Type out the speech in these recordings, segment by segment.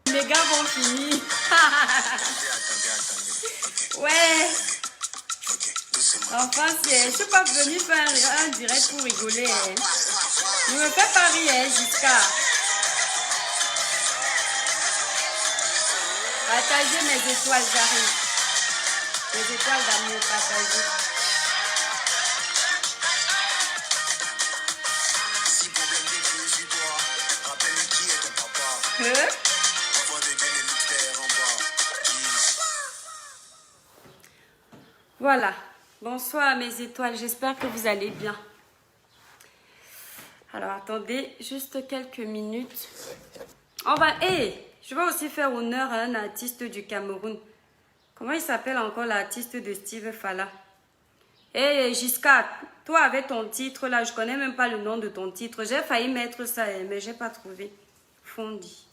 Les gars vont finir. Ouais. Enfin, je suis pas venue faire un direct pour rigoler. Ne me fais pas rire, jusqu'à. Partagez mes étoiles, j'arrive. Les étoiles d'amour partagées. Voilà. Bonsoir mes étoiles, j'espère que vous allez bien. Alors attendez juste quelques minutes. On va... je vais aussi faire honneur à un artiste du Cameroun. Comment il s'appelle encore l'artiste de Steve Fala? Giscard, toi avec ton titre là, je connais même pas le nom de ton titre. J'ai failli mettre ça, mais j'ai pas trouvé. Fondi.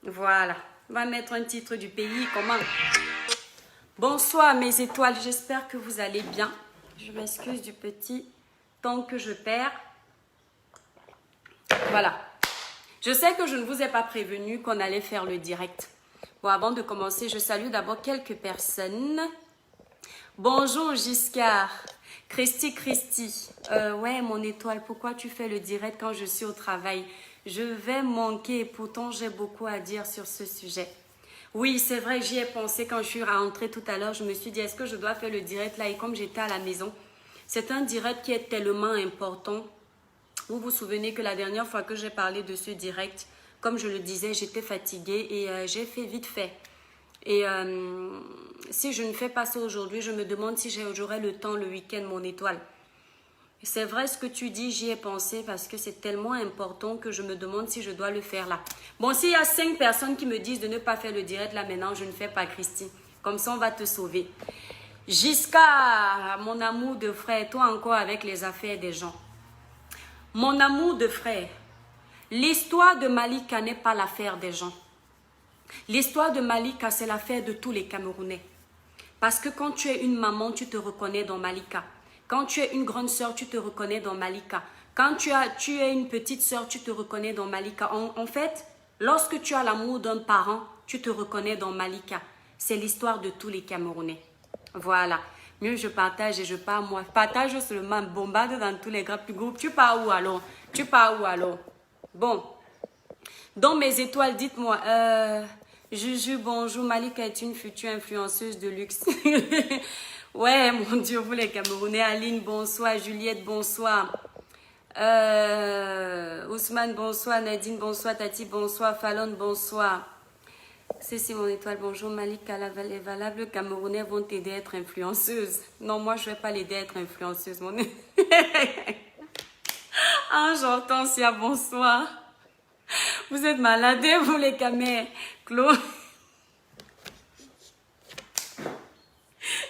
Voilà. On va mettre un titre du pays. Comment? Bonsoir mes étoiles, j'espère que vous allez bien. Je m'excuse du petit temps que je perds. Voilà. Je sais que je ne vous ai pas prévenu qu'on allait faire le direct. Bon, avant de commencer, je salue d'abord quelques personnes. Bonjour Giscard. Christy. Ouais, mon étoile, pourquoi tu fais le direct quand je suis au travail? Je vais manquer, pourtant j'ai beaucoup à dire sur ce sujet. Oui, c'est vrai que j'y ai pensé quand je suis rentrée tout à l'heure. Je me suis dit, est-ce que je dois faire le direct là? Et comme j'étais à la maison, c'est un direct qui est tellement important. Vous vous souvenez que la dernière fois que j'ai parlé de ce direct, comme je le disais, j'étais fatiguée et j'ai fait vite fait. Et si je ne fais pas ça aujourd'hui, je me demande si j'aurai le temps le week-end, mon étoile. C'est vrai ce que tu dis, j'y ai pensé parce que c'est tellement important que je me demande si je dois le faire là. Bon, s'il y a 5 personnes qui me disent de ne pas faire le direct là maintenant, je ne fais pas, Christy. Comme ça, on va te sauver. Jusqu'à mon amour de frère, toi encore avec les affaires des gens. Mon amour de frère, l'histoire de Malika n'est pas l'affaire des gens. L'histoire de Malika, c'est l'affaire de tous les Camerounais. Parce que quand tu es une maman, tu te reconnais dans Malika. Quand tu es une grande sœur, tu te reconnais dans Malika. Quand tu es une petite sœur, tu te reconnais dans Malika. En fait, lorsque tu as l'amour d'un parent, tu te reconnais dans Malika. C'est l'histoire de tous les Camerounais. Voilà. Mieux je partage et je pars moi. Partage seulement, bombarde dans tous les groupes. Tu pars où alors? Tu pars où alors? Bon. Dans mes étoiles, dites-moi. Juju, bonjour. Malika est une future influenceuse de luxe. Ouais, mon Dieu, vous les Camerounais. Aline, bonsoir. Juliette, bonsoir. Ousmane, bonsoir. Nadine, bonsoir. Tati, bonsoir. Fallon, bonsoir. C'est mon étoile. Bonjour, Malika. Les valables Camerounais vont t'aider à être influenceuse. Non, moi, je ne vais pas l'aider à être influenceuse. Mon... Ange Hortensia, bonsoir. Vous êtes malades, vous les Camés. Claude.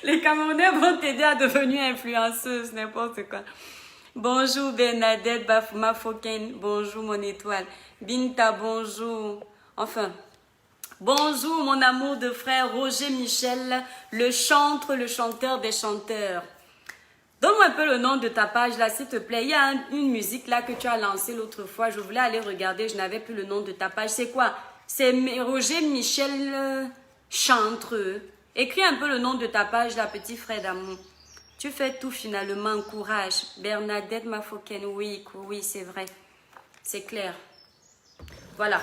Les Camerounais vont t'aider à devenir influenceuse, n'importe quoi. Bonjour Bernadette Bafouma Foken. Bonjour mon étoile. Binta, bonjour. Enfin, bonjour mon amour de frère Roger Michel, le chanteur des chanteurs. Donne-moi un peu le nom de ta page là, s'il te plaît. Il y a une musique là que tu as lancée l'autre fois. Je voulais aller regarder, je n'avais plus le nom de ta page. C'est quoi? C'est Roger Michel Chantreux. Écris un peu le nom de ta page là, petit frère d'amour. Tu fais tout finalement, courage. Bernadette Mafoken, oui, c'est vrai. C'est clair. Voilà.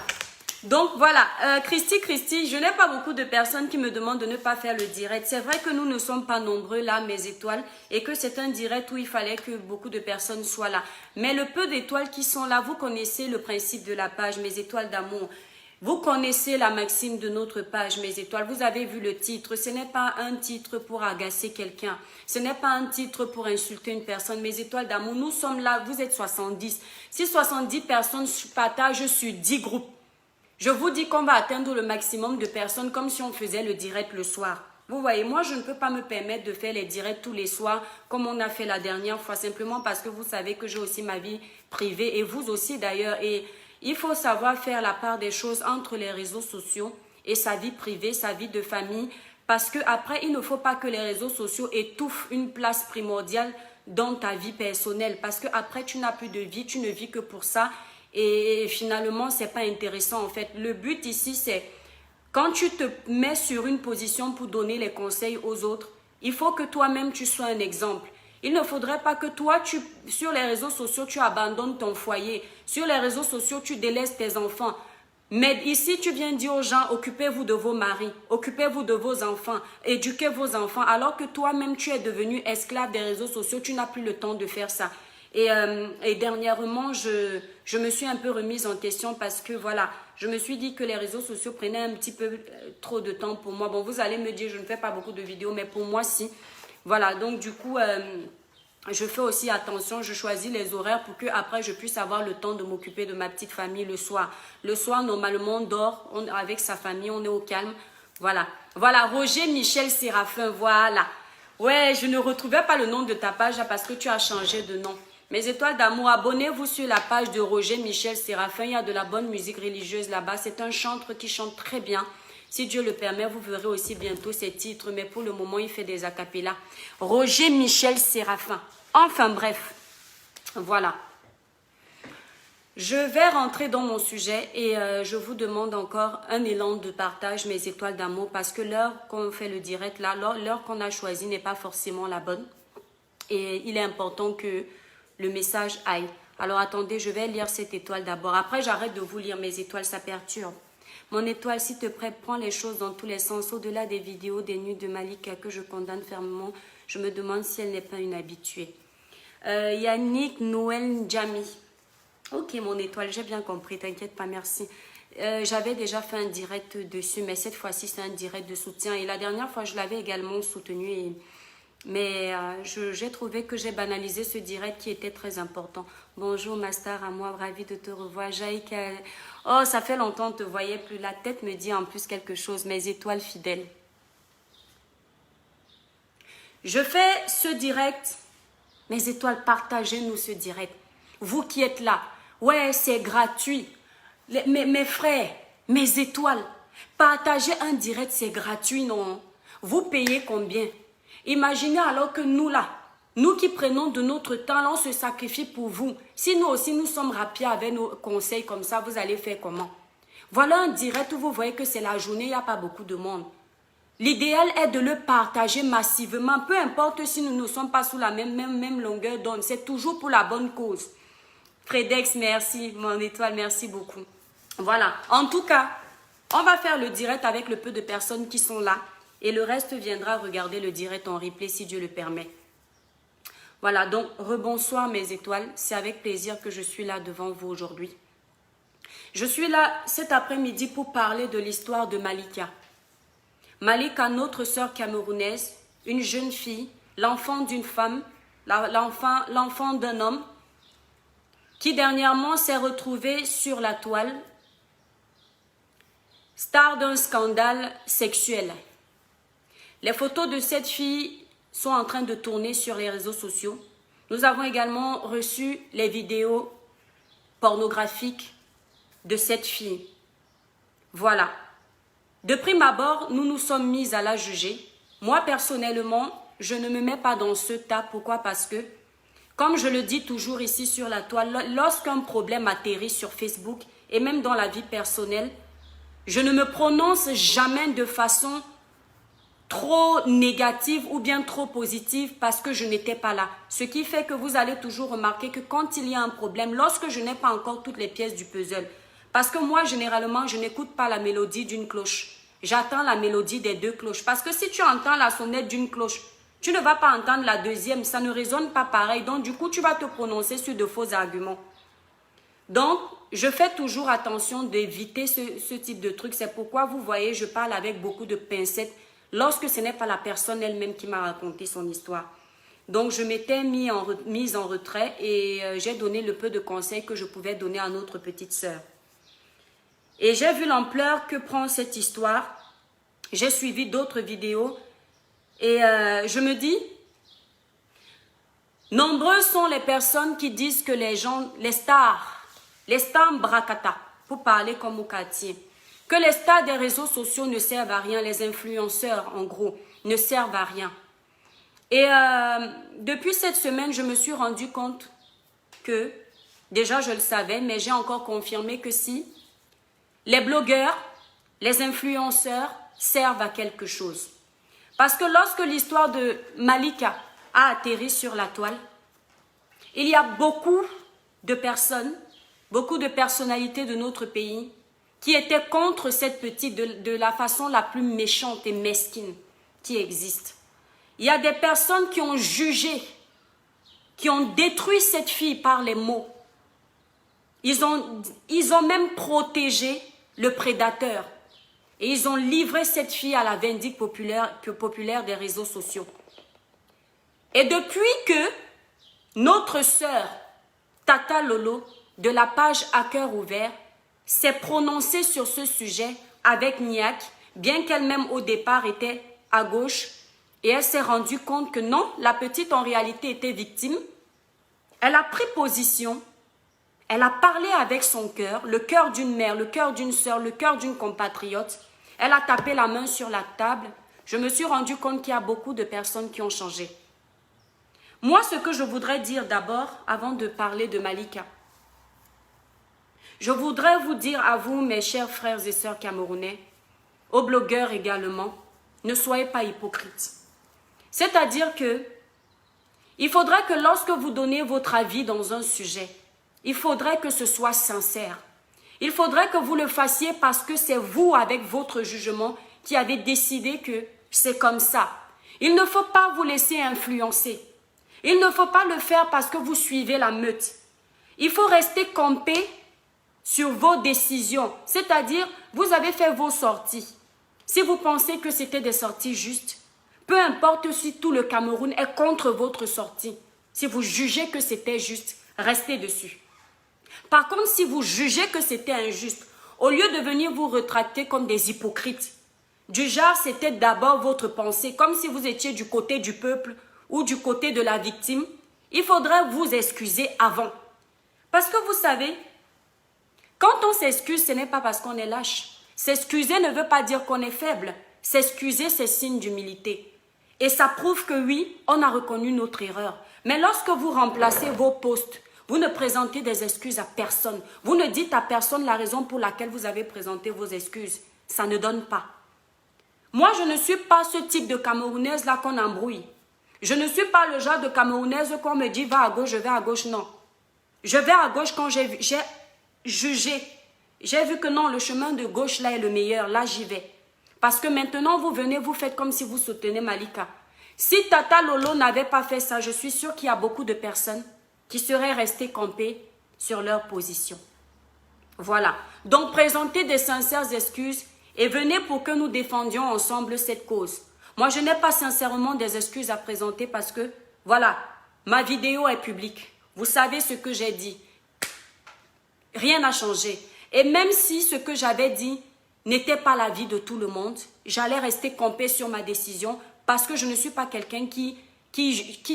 Donc voilà, Christy, je n'ai pas beaucoup de personnes qui me demandent de ne pas faire le direct. C'est vrai que nous ne sommes pas nombreux là, mes étoiles, et que c'est un direct où il fallait que beaucoup de personnes soient là. Mais le peu d'étoiles qui sont là, vous connaissez le principe de la page, mes étoiles d'amour. Vous connaissez la maxime de notre page, mes étoiles. Vous avez vu le titre. Ce n'est pas un titre pour agacer quelqu'un. Ce n'est pas un titre pour insulter une personne. Mes étoiles d'amour, nous sommes là, vous êtes 70. Si 70 personnes partagent sur 10 groupes, je vous dis qu'on va atteindre le maximum de personnes comme si on faisait le direct le soir. Vous voyez, moi, je ne peux pas me permettre de faire les directs tous les soirs comme on a fait la dernière fois, simplement parce que vous savez que j'ai aussi ma vie privée et vous aussi d'ailleurs. Et il faut savoir faire la part des choses entre les réseaux sociaux et sa vie privée, sa vie de famille, parce qu'après, il ne faut pas que les réseaux sociaux étouffent une place primordiale dans ta vie personnelle. Parce que après tu n'as plus de vie, tu ne vis que pour ça. Et finalement, c'est pas intéressant en fait. Le but ici, c'est quand tu te mets sur une position pour donner les conseils aux autres, il faut que toi-même tu sois un exemple. Il ne faudrait pas que toi, sur les réseaux sociaux, tu abandonnes ton foyer. Sur les réseaux sociaux, tu délaisses tes enfants. Mais ici, tu viens dire aux gens, occupez-vous de vos maris, occupez-vous de vos enfants, éduquez vos enfants, alors que toi-même, tu es devenu esclave des réseaux sociaux, tu n'as plus le temps de faire ça. Et dernièrement, je me suis un peu remise en question parce que voilà, je me suis dit que les réseaux sociaux prenaient un petit peu trop de temps pour moi. Bon, vous allez me dire, je ne fais pas beaucoup de vidéos, mais pour moi, si. Voilà, donc du coup, je fais aussi attention, je choisis les horaires pour que après je puisse avoir le temps de m'occuper de ma petite famille le soir. Le soir, normalement, on dort avec sa famille, on est au calme. Voilà, voilà, Roger Michel Séraphin, voilà. Ouais, je ne retrouvais pas le nom de ta page là, parce que tu as changé de nom. Mes étoiles d'amour, abonnez-vous sur la page de Roger Michel Séraphin. Il y a de la bonne musique religieuse là-bas. C'est un chanteur qui chante très bien. Si Dieu le permet, vous verrez aussi bientôt ses titres. Mais pour le moment, il fait des acapellas. Roger Michel Séraphin. Enfin bref, voilà. Je vais rentrer dans mon sujet et je vous demande encore un élan de partage, mes étoiles d'amour, parce que l'heure qu'on fait le direct, là, l'heure qu'on a choisie n'est pas forcément la bonne. Et il est important que le message aille. Alors attendez, je vais lire cette étoile d'abord. Après, j'arrête de vous lire mes étoiles, ça perturbe. Mon étoile, s'il te plaît, prends les choses dans tous les sens. Au-delà des vidéos, des nuits de Malika que je condamne fermement, je me demande si elle n'est pas une habituée. Yannick Noël Djami. Ok, mon étoile, j'ai bien compris, t'inquiète pas, merci. J'avais déjà fait un direct dessus, mais cette fois-ci, c'est un direct de soutien. Et la dernière fois, je l'avais également soutenu. Mais j'ai trouvé que j'ai banalisé ce direct qui était très important. Bonjour, ma star, à moi, ravi de te revoir. Jaïka. Oh, ça fait longtemps, on ne te voyait plus. La tête me dit en plus quelque chose. Mes étoiles fidèles. Je fais ce direct. Mes étoiles, partagez-nous ce direct. Vous qui êtes là. Ouais, c'est gratuit. Mes frères, mes étoiles, partagez un direct, c'est gratuit, non? Vous payez combien? Imaginez alors que nous là, nous qui prenons de notre temps, là, on se sacrifie pour vous. Si nous aussi nous sommes rapides avec nos conseils comme ça, vous allez faire comment? Voilà un direct où vous voyez que c'est la journée, il n'y a pas beaucoup de monde. L'idéal est de le partager massivement, peu importe si nous ne sommes pas sous la même longueur d'onde, c'est toujours pour la bonne cause. Fredex, merci, mon étoile, merci beaucoup. Voilà, en tout cas, on va faire le direct avec le peu de personnes qui sont là. Et le reste viendra regarder le direct en replay si Dieu le permet. Voilà, donc rebonsoir mes étoiles. C'est avec plaisir que je suis là devant vous aujourd'hui. Je suis là cet après-midi pour parler de l'histoire de Malika. Malika, notre sœur camerounaise, une jeune fille, l'enfant d'une femme, l'enfant d'un homme, qui dernièrement s'est retrouvée sur la toile, star d'un scandale sexuel. Les photos de cette fille sont en train de tourner sur les réseaux sociaux. Nous avons également reçu les vidéos pornographiques de cette fille. Voilà. De prime abord, nous nous sommes mis à la juger. Moi, personnellement, je ne me mets pas dans ce tas. Pourquoi? Parce que, comme je le dis toujours ici sur la toile, lorsqu'un problème atterrit sur Facebook et même dans la vie personnelle, je ne me prononce jamais de façon trop négative ou bien trop positive parce que je n'étais pas là. Ce qui fait que vous allez toujours remarquer que quand il y a un problème, lorsque je n'ai pas encore toutes les pièces du puzzle, parce que moi, généralement, je n'écoute pas la mélodie d'une cloche. J'attends la mélodie des deux cloches. Parce que si tu entends la sonnette d'une cloche, tu ne vas pas entendre la deuxième. Ça ne résonne pas pareil. Donc, du coup, tu vas te prononcer sur de faux arguments. Donc, je fais toujours attention d'éviter ce type de truc. C'est pourquoi vous voyez, je parle avec beaucoup de pincettes lorsque ce n'est pas la personne elle-même qui m'a raconté son histoire. Donc, je m'étais mise en retrait et j'ai donné le peu de conseils que je pouvais donner à notre petite sœur. Et j'ai vu l'ampleur que prend cette histoire. J'ai suivi d'autres vidéos et je me dis, nombreuses sont les personnes qui disent que les stars bracata, pour parler comme au quartier, que les stars des réseaux sociaux ne servent à rien, les influenceurs en gros ne servent à rien. Et depuis cette semaine, je me suis rendu compte que, déjà je le savais, mais j'ai encore confirmé que si les blogueurs, les influenceurs servent à quelque chose. Parce que lorsque l'histoire de Malika a atterri sur la toile, il y a beaucoup de personnes, beaucoup de personnalités de notre pays qui étaient contre cette petite de la façon la plus méchante et mesquine qui existe. Il y a des personnes qui ont jugé, qui ont détruit cette fille par les mots. Ils ont même protégé le prédateur. Et ils ont livré cette fille à la vindicte populaire des réseaux sociaux. Et depuis que notre sœur Tata Lolo de la page À Cœur Ouvert s'est prononcée sur ce sujet avec niaque, bien qu'elle-même au départ était à gauche, et elle s'est rendue compte que non, la petite en réalité était victime, elle a pris position, elle a parlé avec son cœur, le cœur d'une mère, le cœur d'une sœur, le cœur d'une compatriote. Elle a tapé la main sur la table. Je me suis rendu compte qu'il y a beaucoup de personnes qui ont changé. Moi, ce que je voudrais dire d'abord, avant de parler de Malika, je voudrais vous dire à vous, mes chers frères et sœurs camerounais, aux blogueurs également, ne soyez pas hypocrites. C'est-à-dire que il faudrait que lorsque vous donnez votre avis dans un sujet, il faudrait que ce soit sincère. Il faudrait que vous le fassiez parce que c'est vous, avec votre jugement, qui avez décidé que c'est comme ça. Il ne faut pas vous laisser influencer. Il ne faut pas le faire parce que vous suivez la meute. Il faut rester campé sur vos décisions. C'est-à-dire, vous avez fait vos sorties. Si vous pensez que c'était des sorties justes, peu importe si tout le Cameroun est contre votre sortie. Si vous jugez que c'était juste, restez dessus. Par contre, si vous jugez que c'était injuste, au lieu de venir vous retracter comme des hypocrites, du genre c'était d'abord votre pensée, comme si vous étiez du côté du peuple ou du côté de la victime, il faudrait vous excuser avant. Parce que vous savez, quand on s'excuse, ce n'est pas parce qu'on est lâche. S'excuser ne veut pas dire qu'on est faible. S'excuser, c'est signe d'humilité. Et ça prouve que oui, on a reconnu notre erreur. Mais lorsque vous remplacez vos postes, vous ne présentez des excuses à personne. Vous ne dites à personne la raison pour laquelle vous avez présenté vos excuses. Ça ne donne pas. Moi, je ne suis pas ce type de Camerounaise-là qu'on embrouille. Je ne suis pas le genre de Camerounaise qu'on me dit « va à gauche, je vais à gauche ». Non. Je vais à gauche quand j'ai jugé. J'ai vu que non, le chemin de gauche là est le meilleur. Là, j'y vais. Parce que maintenant, vous venez, vous faites comme si vous soutenez Malika. Si Tata Lolo n'avait pas fait ça, je suis sûre qu'il y a beaucoup de personnes qui seraient restées campées sur leur position. Voilà. Donc, présentez des sincères excuses et venez pour que nous défendions ensemble cette cause. Moi, je n'ai pas sincèrement des excuses à présenter parce que, voilà, ma vidéo est publique. Vous savez ce que j'ai dit. Rien n'a changé. Et même si ce que j'avais dit n'était pas l'avis de tout le monde, j'allais rester campée sur ma décision parce que je ne suis pas quelqu'un qui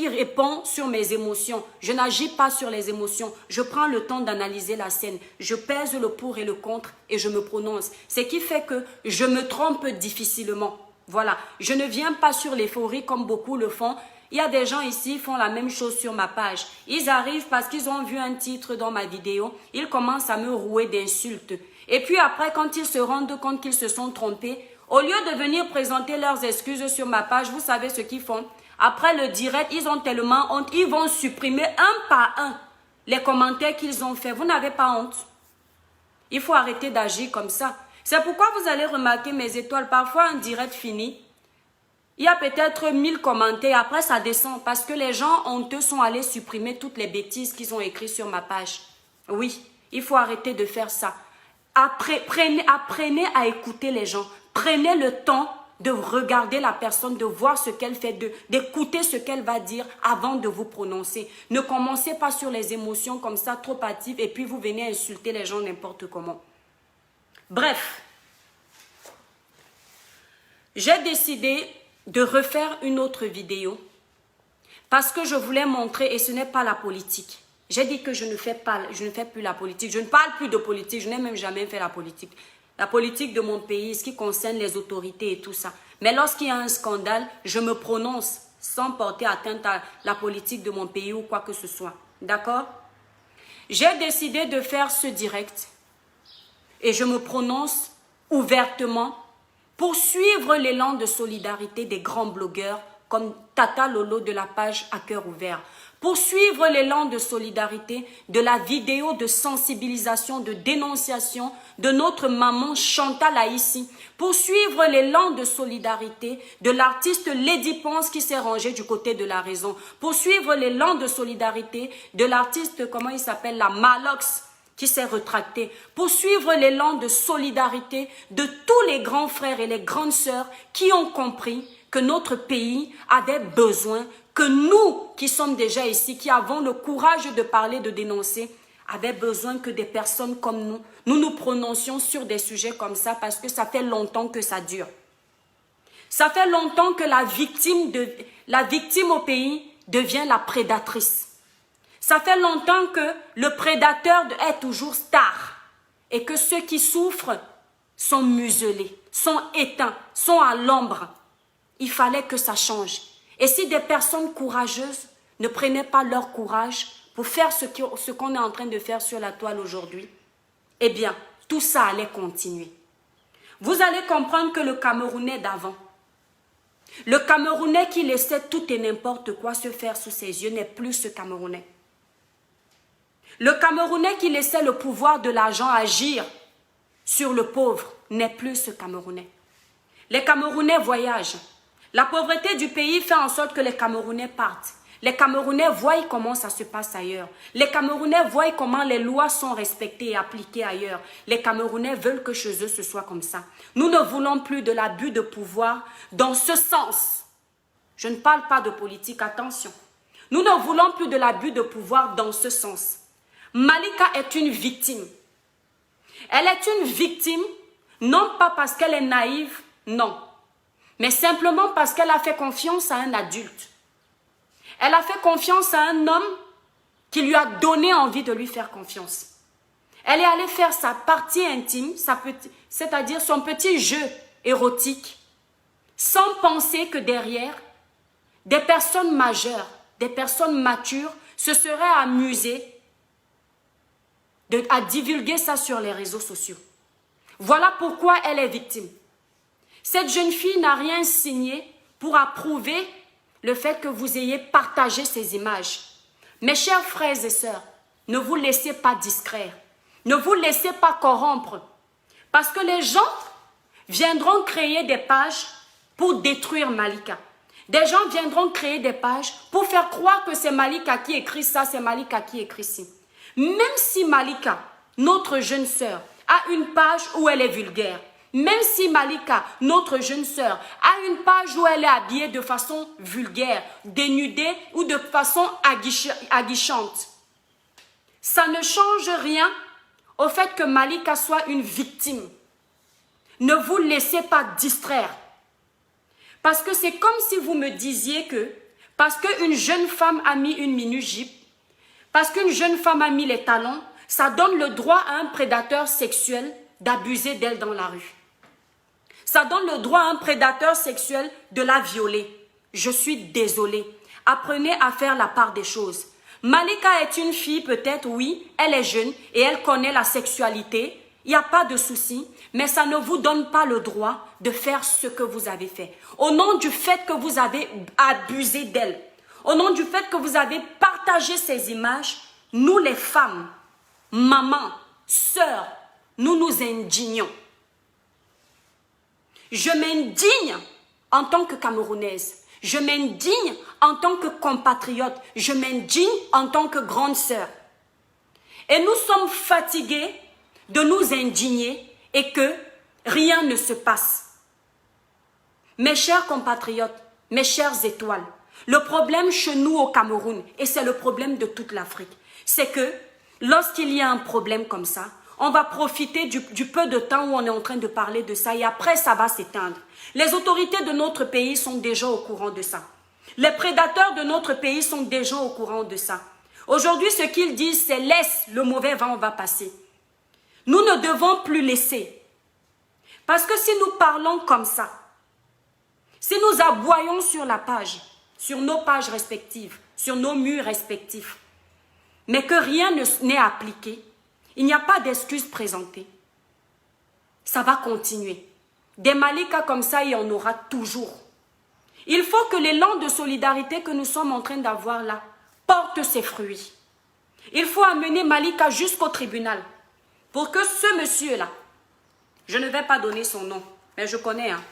répond sur mes émotions. Je n'agis pas sur les émotions. Je prends le temps d'analyser la scène. Je pèse le pour et le contre et je me prononce. Ce qui fait que je me trompe difficilement. Voilà. Je ne viens pas sur l'euphorie comme beaucoup le font. Il y a des gens ici qui font la même chose sur ma page. Ils arrivent parce qu'ils ont vu un titre dans ma vidéo. Ils commencent à me rouer d'insultes. Et puis après, quand ils se rendent compte qu'ils se sont trompés, au lieu de venir présenter leurs excuses sur ma page, vous savez ce qu'ils font? Après le direct, ils ont tellement honte, ils vont supprimer un par un les commentaires qu'ils ont faits. Vous n'avez pas honte. Il faut arrêter d'agir comme ça. C'est pourquoi vous allez remarquer mes étoiles. Parfois, un direct fini, il y a peut-être 1000 commentaires. Après, ça descend parce que les gens honteux sont allés supprimer toutes les bêtises qu'ils ont écrites sur ma page. Oui, il faut arrêter de faire ça. Apprenez à écouter les gens. Prenez le temps de regarder la personne, de voir ce qu'elle fait, d'écouter ce qu'elle va dire avant de vous prononcer. Ne commencez pas sur les émotions comme ça, trop hâtives, et puis vous venez insulter les gens n'importe comment. Bref, j'ai décidé de refaire une autre vidéo parce que je voulais montrer, et ce n'est pas la politique. J'ai dit que je ne fais plus la politique. Je ne parle plus de politique, je n'ai même jamais fait la politique. La politique de mon pays, ce qui concerne les autorités et tout ça. Mais lorsqu'il y a un scandale, je me prononce. sans porter atteinte à la politique de mon pays ou quoi que ce soit. D'accord? J'ai décidé de faire ce direct et je me prononce ouvertement pour suivre l'élan de solidarité des grands blogueurs comme Tata Lolo de la page À Cœur Ouvert. Pour suivre l'élan de solidarité de la vidéo de sensibilisation, de dénonciation de notre maman Chantal Aïssi. Pour suivre l'élan de solidarité de l'artiste Lady Ponce qui s'est rangée du côté de la raison. Pour suivre l'élan de solidarité de l'artiste, comment il s'appelle, la Malox, qui s'est retracté, pour suivre l'élan de solidarité de tous les grands frères et les grandes sœurs qui ont compris que notre pays avait besoin, que nous qui sommes déjà ici, qui avons le courage de parler, de dénoncer, avaient besoin que des personnes comme nous nous prononcions sur des sujets comme ça parce que ça fait longtemps que ça dure. Ça fait longtemps que la victime au pays devient la prédatrice. Ça fait longtemps que le prédateur est toujours star et que ceux qui souffrent sont muselés, sont éteints, sont à l'ombre. Il fallait que ça change. Et si des personnes courageuses ne prenaient pas leur courage pour faire ce qu'on est en train de faire sur la toile aujourd'hui, eh bien, tout ça allait continuer. Vous allez comprendre que le Camerounais d'avant, le Camerounais qui laissait tout et n'importe quoi se faire sous ses yeux n'est plus ce Camerounais. Le Camerounais qui laissait le pouvoir de l'argent agir sur le pauvre n'est plus ce Camerounais. Les Camerounais voyagent. La pauvreté du pays fait en sorte que les Camerounais partent. Les Camerounais voient comment ça se passe ailleurs. Les Camerounais voient comment les lois sont respectées et appliquées ailleurs. Les Camerounais veulent que chez eux ce soit comme ça. Nous ne voulons plus de l'abus de pouvoir dans ce sens. Je ne parle pas de politique, attention. Nous ne voulons plus de l'abus de pouvoir dans ce sens. Malika est une victime. Elle est une victime, non pas parce qu'elle est naïve, non. Mais simplement parce qu'elle a fait confiance à un adulte. Elle a fait confiance à un homme qui lui a donné envie de lui faire confiance. Elle est allée faire sa partie intime, c'est-à-dire son petit jeu érotique, sans penser que derrière, des personnes majeures, des personnes matures se seraient amusées à divulguer ça sur les réseaux sociaux. Voilà pourquoi elle est victime. Cette jeune fille n'a rien signé pour approuver le fait que vous ayez partagé ces images. Mes chers frères et sœurs, ne vous laissez pas distraire. Ne vous laissez pas corrompre. Parce que les gens viendront créer des pages pour détruire Malika. Des gens viendront créer des pages pour faire croire que c'est Malika qui écrit ça, c'est Malika qui écrit ci. Même si Malika, notre jeune sœur, a une page où elle est vulgaire, même si Malika, notre jeune sœur, a une page où elle est habillée de façon vulgaire, dénudée ou de façon aguichante, ça ne change rien au fait que Malika soit une victime. Ne vous laissez pas distraire. Parce que c'est comme si vous me disiez que, parce qu'une jeune femme a mis une mini-jupe, parce qu'une jeune femme a mis les talons, ça donne le droit à un prédateur sexuel d'abuser d'elle dans la rue. Ça donne le droit à un prédateur sexuel de la violer. Je suis désolée. Apprenez à faire la part des choses. Malika est une fille peut-être, oui, elle est jeune et elle connaît la sexualité. Il n'y a pas de souci, mais ça ne vous donne pas le droit de faire ce que vous avez fait. Au nom du fait que vous avez abusé d'elle, au nom du fait que vous avez partagé ces images, nous les femmes, mamans, sœurs, nous nous indignons. Je m'indigne en tant que Camerounaise. Je m'indigne en tant que compatriote. Je m'indigne en tant que grande sœur. Et nous sommes fatigués de nous indigner et que rien ne se passe. Mes chers compatriotes, mes chères étoiles, le problème chez nous au Cameroun, et c'est le problème de toute l'Afrique, c'est que lorsqu'il y a un problème comme ça, on va profiter du peu de temps où on est en train de parler de ça et après ça va s'éteindre. Les autorités de notre pays sont déjà au courant de ça. Les prédateurs de notre pays sont déjà au courant de ça. Aujourd'hui, ce qu'ils disent, c'est laisse, le mauvais vent va passer. Nous ne devons plus laisser. Parce que si nous parlons comme ça, si nous aboyons sur la page, sur nos pages respectives, sur nos murs respectifs, mais que rien n'est appliqué, il n'y a pas d'excuses présentées. Ça va continuer. Des Malika comme ça, il y en aura toujours. Il faut que l'élan de solidarité que nous sommes en train d'avoir là porte ses fruits. Il faut amener Malika jusqu'au tribunal pour que ce monsieur-là, je ne vais pas donner son nom, mais je connais, hein,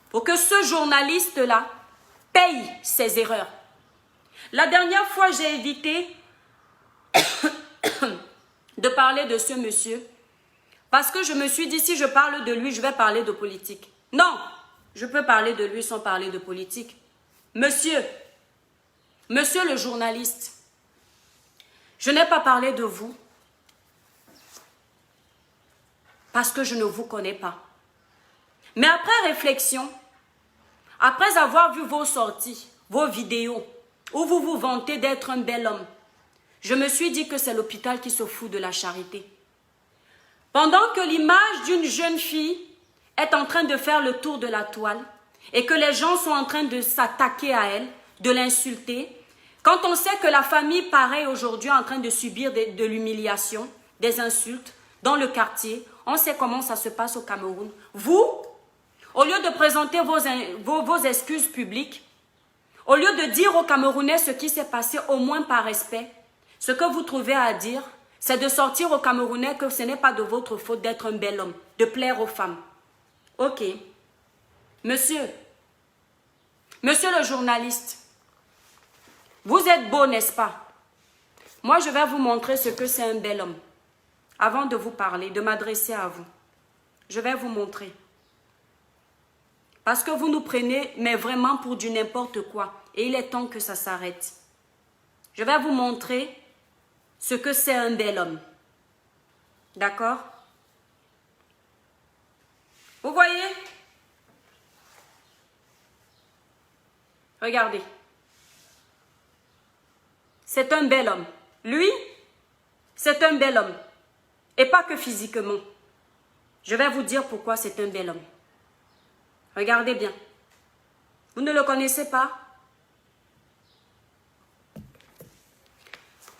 pour que ce journaliste-là paye ses erreurs. La dernière fois, j'ai évité de parler de ce monsieur parce que je me suis dit, si je parle de lui, je vais parler de politique. Non, je peux parler de lui sans parler de politique. Monsieur le journaliste, je n'ai pas parlé de vous parce que je ne vous connais pas. Mais après réflexion, après avoir vu vos sorties, vos vidéos, où vous vous vantez d'être un bel homme, je me suis dit que c'est l'hôpital qui se fout de la charité. Pendant que l'image d'une jeune fille est en train de faire le tour de la toile et que les gens sont en train de s'attaquer à elle, de l'insulter, quand on sait que la famille paraît aujourd'hui en train de subir de l'humiliation, des insultes dans le quartier, on sait comment ça se passe au Cameroun. Vous, au lieu de présenter vos excuses publiques, au lieu de dire aux Camerounais ce qui s'est passé, au moins par respect, ce que vous trouvez à dire, c'est de sortir aux Camerounais que ce n'est pas de votre faute d'être un bel homme, de plaire aux femmes. Ok. Monsieur le journaliste, vous êtes beau, n'est-ce pas? Moi, je vais vous montrer ce que c'est un bel homme. Avant de vous parler, de m'adresser à vous, je vais vous montrer. Parce que vous nous prenez, mais vraiment pour du n'importe quoi. Et il est temps que ça s'arrête. Je vais vous montrer ce que c'est un bel homme. D'accord? Vous voyez? Regardez. C'est un bel homme. Lui, c'est un bel homme. Et pas que physiquement. Je vais vous dire pourquoi c'est un bel homme. Regardez bien. Vous ne le connaissez pas?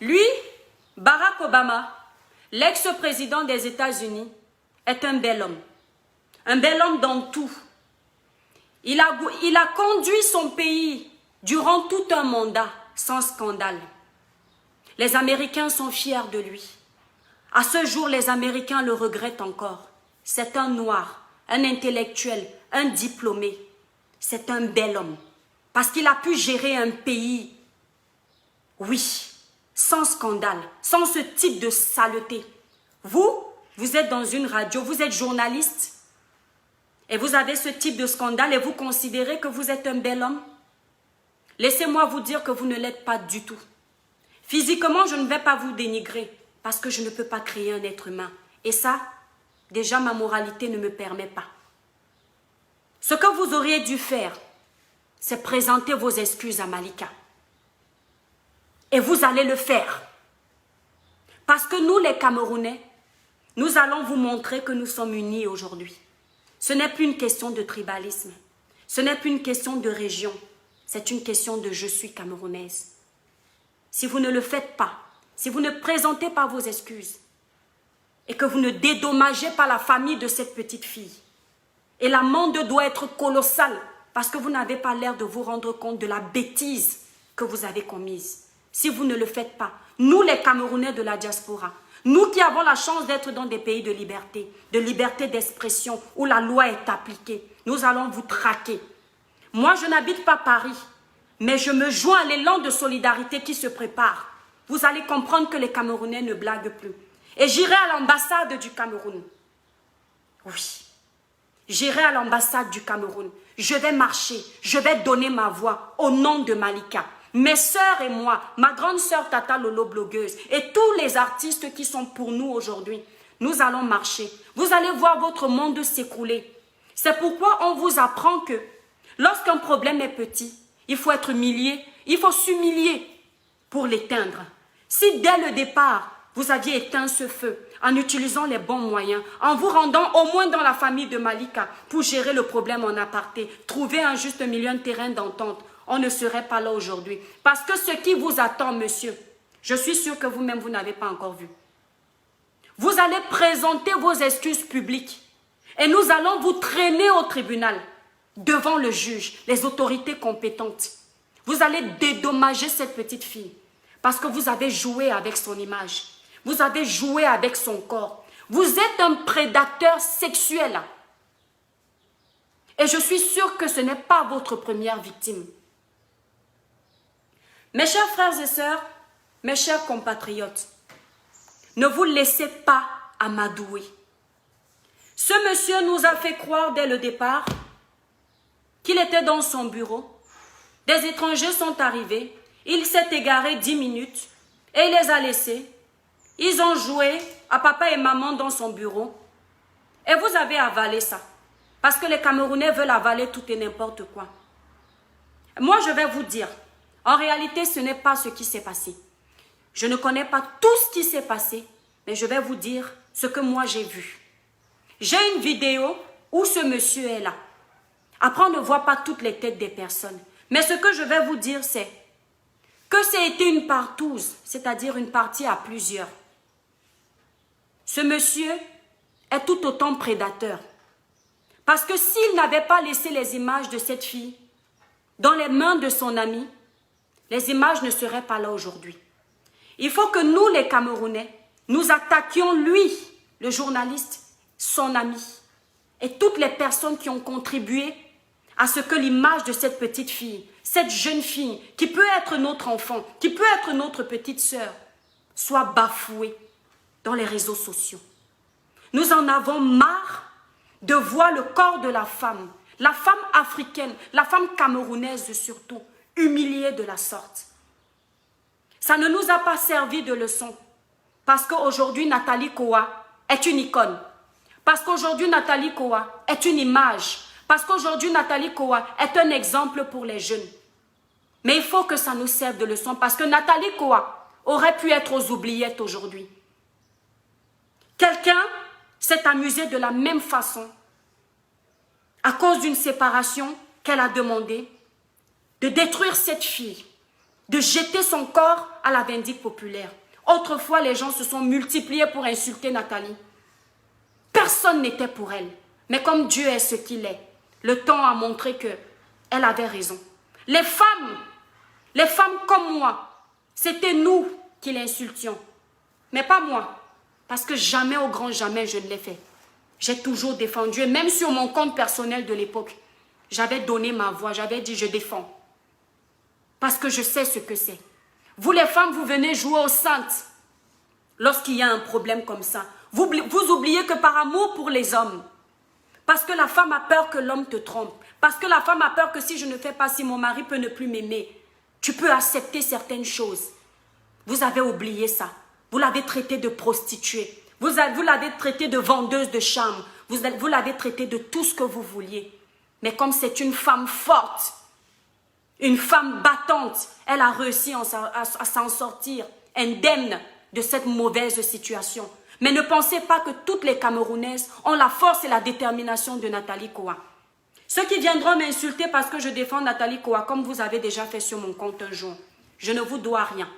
Lui, Barack Obama, l'ex-président des États-Unis, est un bel homme. Un bel homme dans tout. Il a conduit son pays durant tout un mandat sans scandale. Les Américains sont fiers de lui. À ce jour, les Américains le regrettent encore. C'est un noir, un intellectuel, un diplômé. C'est un bel homme. Parce qu'il a pu gérer un pays, oui, sans scandale, sans ce type de saleté. Vous êtes dans une radio, vous êtes journaliste et vous avez ce type de scandale et vous considérez que vous êtes un bel homme? Laissez-moi vous dire que vous ne l'êtes pas du tout. Physiquement, je ne vais pas vous dénigrer parce que je ne peux pas créer un être humain. Et ça, déjà ma moralité ne me permet pas. Ce que vous auriez dû faire, c'est présenter vos excuses à Malika. Et vous allez le faire. Parce que nous, les Camerounais, nous allons vous montrer que nous sommes unis aujourd'hui. Ce n'est plus une question de tribalisme. Ce n'est plus une question de région. C'est une question de je suis camerounaise. Si vous ne le faites pas, si vous ne présentez pas vos excuses et que vous ne dédommagez pas la famille de cette petite fille, et l'amende doit être colossale parce que vous n'avez pas l'air de vous rendre compte de la bêtise que vous avez commise. Si vous ne le faites pas, nous les Camerounais de la diaspora, nous qui avons la chance d'être dans des pays de liberté d'expression où la loi est appliquée, nous allons vous traquer. Moi, je n'habite pas Paris, mais je me joins à l'élan de solidarité qui se prépare. Vous allez comprendre que les Camerounais ne blaguent plus. Et j'irai à l'ambassade du Cameroun. Oui, j'irai à l'ambassade du Cameroun. Je vais marcher, je vais donner ma voix au nom de Malika. Mes sœurs et moi, ma grande sœur Tata Lolo blogueuse et tous les artistes qui sont pour nous aujourd'hui, nous allons marcher. Vous allez voir votre monde s'écrouler. C'est pourquoi on vous apprend que lorsqu'un problème est petit, il faut être humilié, il faut s'humilier pour l'éteindre. Si dès le départ, vous aviez éteint ce feu en utilisant les bons moyens, en vous rendant au moins dans la famille de Malika pour gérer le problème en aparté, trouver un juste milieu, un terrain d'entente, on ne serait pas là aujourd'hui. Parce que ce qui vous attend, monsieur, je suis sûre que vous-même, vous n'avez pas encore vu. Vous allez présenter vos excuses publiques et nous allons vous traîner au tribunal devant le juge, les autorités compétentes. Vous allez dédommager cette petite fille parce que vous avez joué avec son image. Vous avez joué avec son corps. Vous êtes un prédateur sexuel. Et je suis sûre que ce n'est pas votre première victime. Mes chers frères et sœurs, mes chers compatriotes, ne vous laissez pas amadouer. Ce monsieur nous a fait croire dès le départ qu'il était dans son bureau. Des étrangers sont arrivés. Il s'est égaré 10 minutes et il les a laissés. Ils ont joué à papa et maman dans son bureau. Et vous avez avalé ça. Parce que les Camerounais veulent avaler tout et n'importe quoi. Moi, je vais vous dire, en réalité, ce n'est pas ce qui s'est passé. Je ne connais pas tout ce qui s'est passé, mais je vais vous dire ce que moi j'ai vu. J'ai une vidéo où ce monsieur est là. Après, on ne voit pas toutes les têtes des personnes. Mais ce que je vais vous dire, c'est que c'était une partouze, c'est-à-dire une partie à plusieurs. Ce monsieur est tout autant prédateur. Parce que s'il n'avait pas laissé les images de cette fille dans les mains de son ami, les images ne seraient pas là aujourd'hui. Il faut que nous, les Camerounais, nous attaquions lui, le journaliste, son ami, et toutes les personnes qui ont contribué à ce que l'image de cette petite fille, cette jeune fille, qui peut être notre enfant, qui peut être notre petite sœur, soit bafouée dans les réseaux sociaux. Nous en avons marre de voir le corps de la femme africaine, la femme camerounaise surtout, humiliée de la sorte. Ça ne nous a pas servi de leçon. Parce qu'aujourd'hui, Nathalie Koa est une icône. Parce qu'aujourd'hui, Nathalie Koa est une image. Parce qu'aujourd'hui, Nathalie Koa est un exemple pour les jeunes. Mais il faut que ça nous serve de leçon parce que Nathalie Koa aurait pu être aux oubliettes aujourd'hui. Quelqu'un s'est amusé de la même façon à cause d'une séparation qu'elle a demandé de détruire cette fille, de jeter son corps à la vindicte populaire. Autrefois, les gens se sont multipliés pour insulter Nathalie. Personne n'était pour elle. Mais comme Dieu est ce qu'il est, le temps a montré qu'elle avait raison. Les femmes comme moi, c'était nous qui l'insultions. Mais pas moi. Parce que jamais, au grand jamais, je ne l'ai fait. J'ai toujours défendu. Et même sur mon compte personnel de l'époque, j'avais donné ma voix. J'avais dit je défends. Parce que je sais ce que c'est. Vous les femmes, vous venez jouer aux saintes lorsqu'il y a un problème comme ça. Vous oubliez que par amour pour les hommes, parce que la femme a peur que l'homme te trompe, parce que la femme a peur que si je ne fais pas, si mon mari peut ne plus m'aimer, tu peux accepter certaines choses. Vous avez oublié ça. Vous l'avez traité de prostituée. Vous l'avez traité de vendeuse de charme. Vous l'avez traité de tout ce que vous vouliez. Mais comme c'est une femme forte, une femme battante, elle a réussi à s'en sortir indemne de cette mauvaise situation. Mais ne pensez pas que toutes les Camerounaises ont la force et la détermination de Nathalie Koa. Ceux qui viendront m'insulter parce que je défends Nathalie Koa, comme vous avez déjà fait sur mon compte un jour, je ne vous dois rien.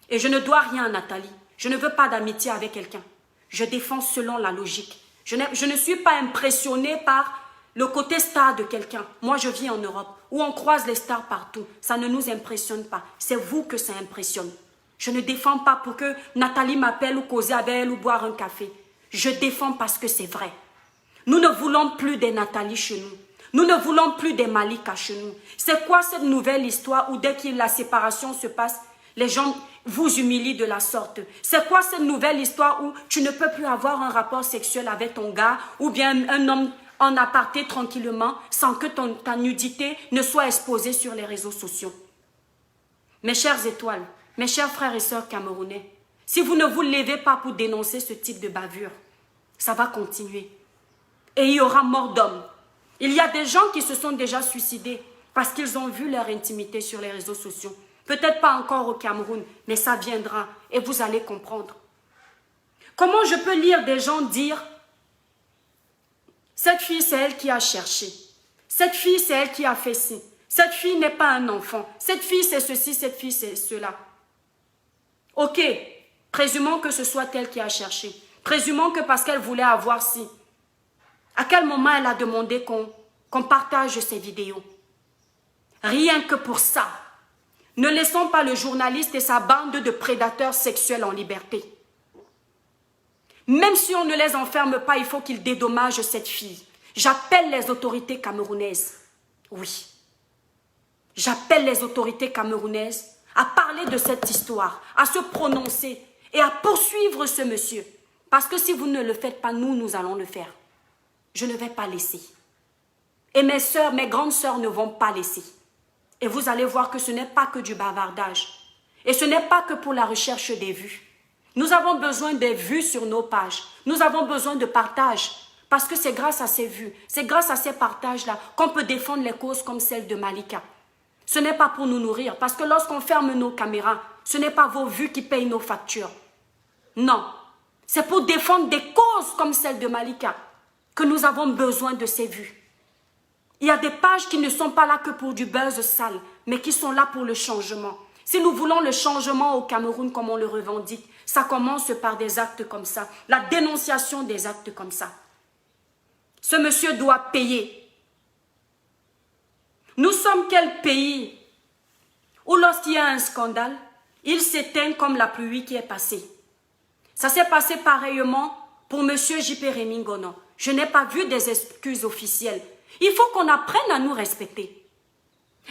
Et je ne dois rien à Nathalie. Je ne veux pas d'amitié avec quelqu'un. Je défends selon la logique. Je ne suis pas impressionnée par le côté star de quelqu'un. Moi, je vis en Europe, où on croise les stars partout. Ça ne nous impressionne pas. C'est vous que ça impressionne. Je ne défends pas pour que Nathalie m'appelle ou causer avec elle ou boire un café. Je défends parce que c'est vrai. Nous ne voulons plus des Nathalie chez nous. Nous ne voulons plus des Malika chez nous. C'est quoi cette nouvelle histoire où dès que la séparation se passe, les gens vous humilient de la sorte? C'est quoi cette nouvelle histoire où tu ne peux plus avoir un rapport sexuel avec ton gars ou bien un homme en aparté tranquillement sans que ta nudité ne soit exposée sur les réseaux sociaux? Mes chères étoiles, mes chers frères et sœurs camerounais, si vous ne vous levez pas pour dénoncer ce type de bavure, ça va continuer. Et il y aura mort d'hommes. Il y a des gens qui se sont déjà suicidés parce qu'ils ont vu leur intimité sur les réseaux sociaux. Peut-être pas encore au Cameroun, mais ça viendra et vous allez comprendre. Comment je peux lire des gens dire « Cette fille, c'est elle qui a cherché. Cette fille, c'est elle qui a fait ci. Cette fille n'est pas un enfant. Cette fille, c'est ceci, cette fille, c'est cela. Ok, présumons que ce soit elle qui a cherché. Présumons que parce qu'elle voulait avoir ci. À quel moment elle a demandé qu'on partage ces vidéos? Rien que pour ça. Ne laissons pas le journaliste et sa bande de prédateurs sexuels en liberté. Même si on ne les enferme pas, il faut qu'ils dédommagent cette fille. J'appelle les autorités camerounaises. Oui. J'appelle les autorités camerounaises à parler de cette histoire, à se prononcer et à poursuivre ce monsieur. Parce que si vous ne le faites pas, nous allons le faire. Je ne vais pas laisser. Et mes sœurs, mes grandes sœurs ne vont pas laisser. Et vous allez voir que ce n'est pas que du bavardage. Et ce n'est pas que pour la recherche des vues. Nous avons besoin des vues sur nos pages. Nous avons besoin de partage. Parce que c'est grâce à ces vues, c'est grâce à ces partages-là qu'on peut défendre les causes comme celle de Malika. Ce n'est pas pour nous nourrir. Parce que lorsqu'on ferme nos caméras, ce n'est pas vos vues qui payent nos factures. Non. C'est pour défendre des causes comme celle de Malika que nous avons besoin de ces vues. Il y a des pages qui ne sont pas là que pour du buzz sale, mais qui sont là pour le changement. Si nous voulons le changement au Cameroun comme on le revendique, ça commence par des actes comme ça, la dénonciation des actes comme ça. Ce monsieur doit payer. Nous sommes quel pays où lorsqu'il y a un scandale, il s'éteint comme la pluie qui est passée. Ça s'est passé pareillement pour M. J.P. Remingono. Je n'ai pas vu des excuses officielles. Il faut qu'on apprenne à nous respecter.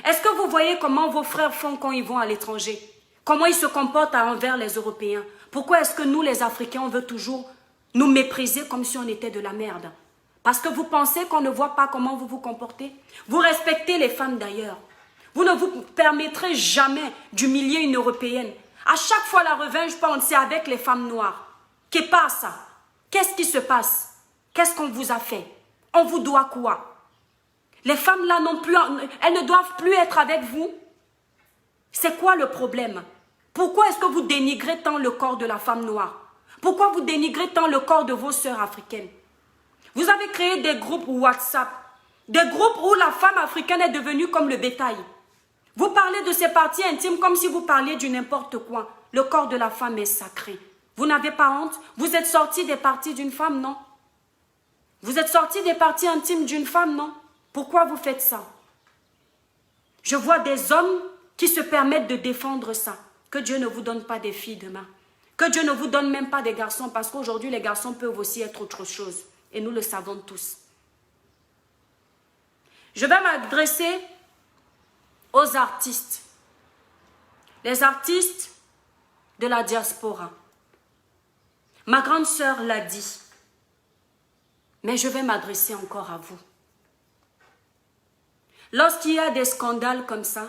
Est-ce que vous voyez comment vos frères font quand ils vont à l'étranger? Comment ils se comportent envers les Européens? Pourquoi est-ce que nous, les Africains, on veut toujours nous mépriser comme si on était de la merde? Parce que vous pensez qu'on ne voit pas comment vous vous comportez? Vous respectez les femmes d'ailleurs. Vous ne vous permettrez jamais d'humilier une Européenne. À chaque fois la revanche, c'est avec les femmes noires. Qu'est-ce pas ça? Qu'est-ce qui se passe? Qu'est-ce qu'on vous a fait? On vous doit quoi? Les femmes là non plus, elles ne doivent plus être avec vous. C'est quoi le problème? Pourquoi est-ce que vous dénigrez tant le corps de la femme noire? Pourquoi vous dénigrez tant le corps de vos sœurs africaines? Vous avez créé des groupes WhatsApp, des groupes où la femme africaine est devenue comme le bétail. Vous parlez de ses parties intimes comme si vous parliez du n'importe quoi. Le corps de la femme est sacré. Vous n'avez pas honte? Vous êtes sorti des parties d'une femme, non? Vous êtes sorti des parties intimes d'une femme, non? Pourquoi vous faites ça? Je vois des hommes qui se permettent de défendre ça. Que Dieu ne vous donne pas des filles demain. Que Dieu ne vous donne même pas des garçons, parce qu'aujourd'hui, les garçons peuvent aussi être autre chose. Et nous le savons tous. Je vais m'adresser aux artistes. Les artistes de la diaspora. Ma grande sœur l'a dit. Mais je vais m'adresser encore à vous. Lorsqu'il y a des scandales comme ça,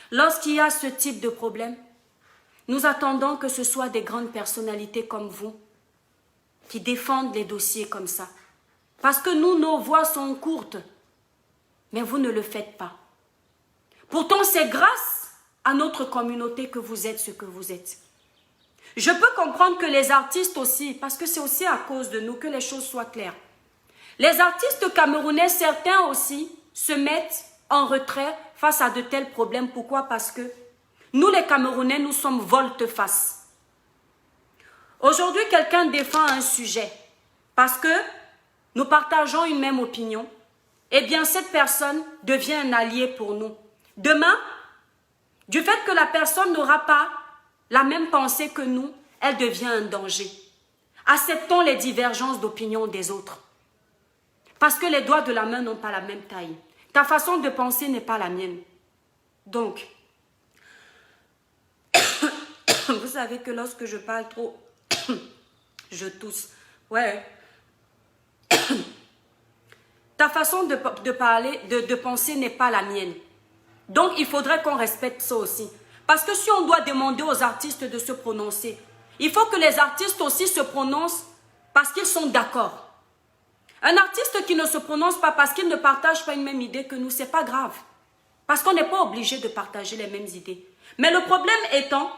lorsqu'il y a ce type de problème, nous attendons que ce soit des grandes personnalités comme vous qui défendent les dossiers comme ça. Parce que nous, nos voix sont courtes, mais vous ne le faites pas. Pourtant, c'est grâce à notre communauté que vous êtes ce que vous êtes. Je peux comprendre que les artistes aussi, parce que c'est aussi à cause de nous que les choses soient claires. Les artistes camerounais, certains aussi, se mettent en retrait face à de tels problèmes. Pourquoi? Parce que nous, les Camerounais, nous sommes volte-face. Aujourd'hui, quelqu'un défend un sujet parce que nous partageons une même opinion. Eh bien, cette personne devient un allié pour nous. Demain, du fait que la personne n'aura pas la même pensée que nous, elle devient un danger. Acceptons les divergences d'opinion des autres. Parce que les doigts de la main n'ont pas la même taille. Ta façon de penser n'est pas la mienne. Donc, vous savez que lorsque je parle trop, je tousse. Ouais. Ta façon de parler, de penser n'est pas la mienne. Donc, il faudrait qu'on respecte ça aussi. Parce que si on doit demander aux artistes de se prononcer, il faut que les artistes aussi se prononcent parce qu'ils sont d'accord. Un artiste qui ne se prononce pas parce qu'il ne partage pas une même idée que nous, c'est pas grave. Parce qu'on n'est pas obligé de partager les mêmes idées. Mais le problème étant,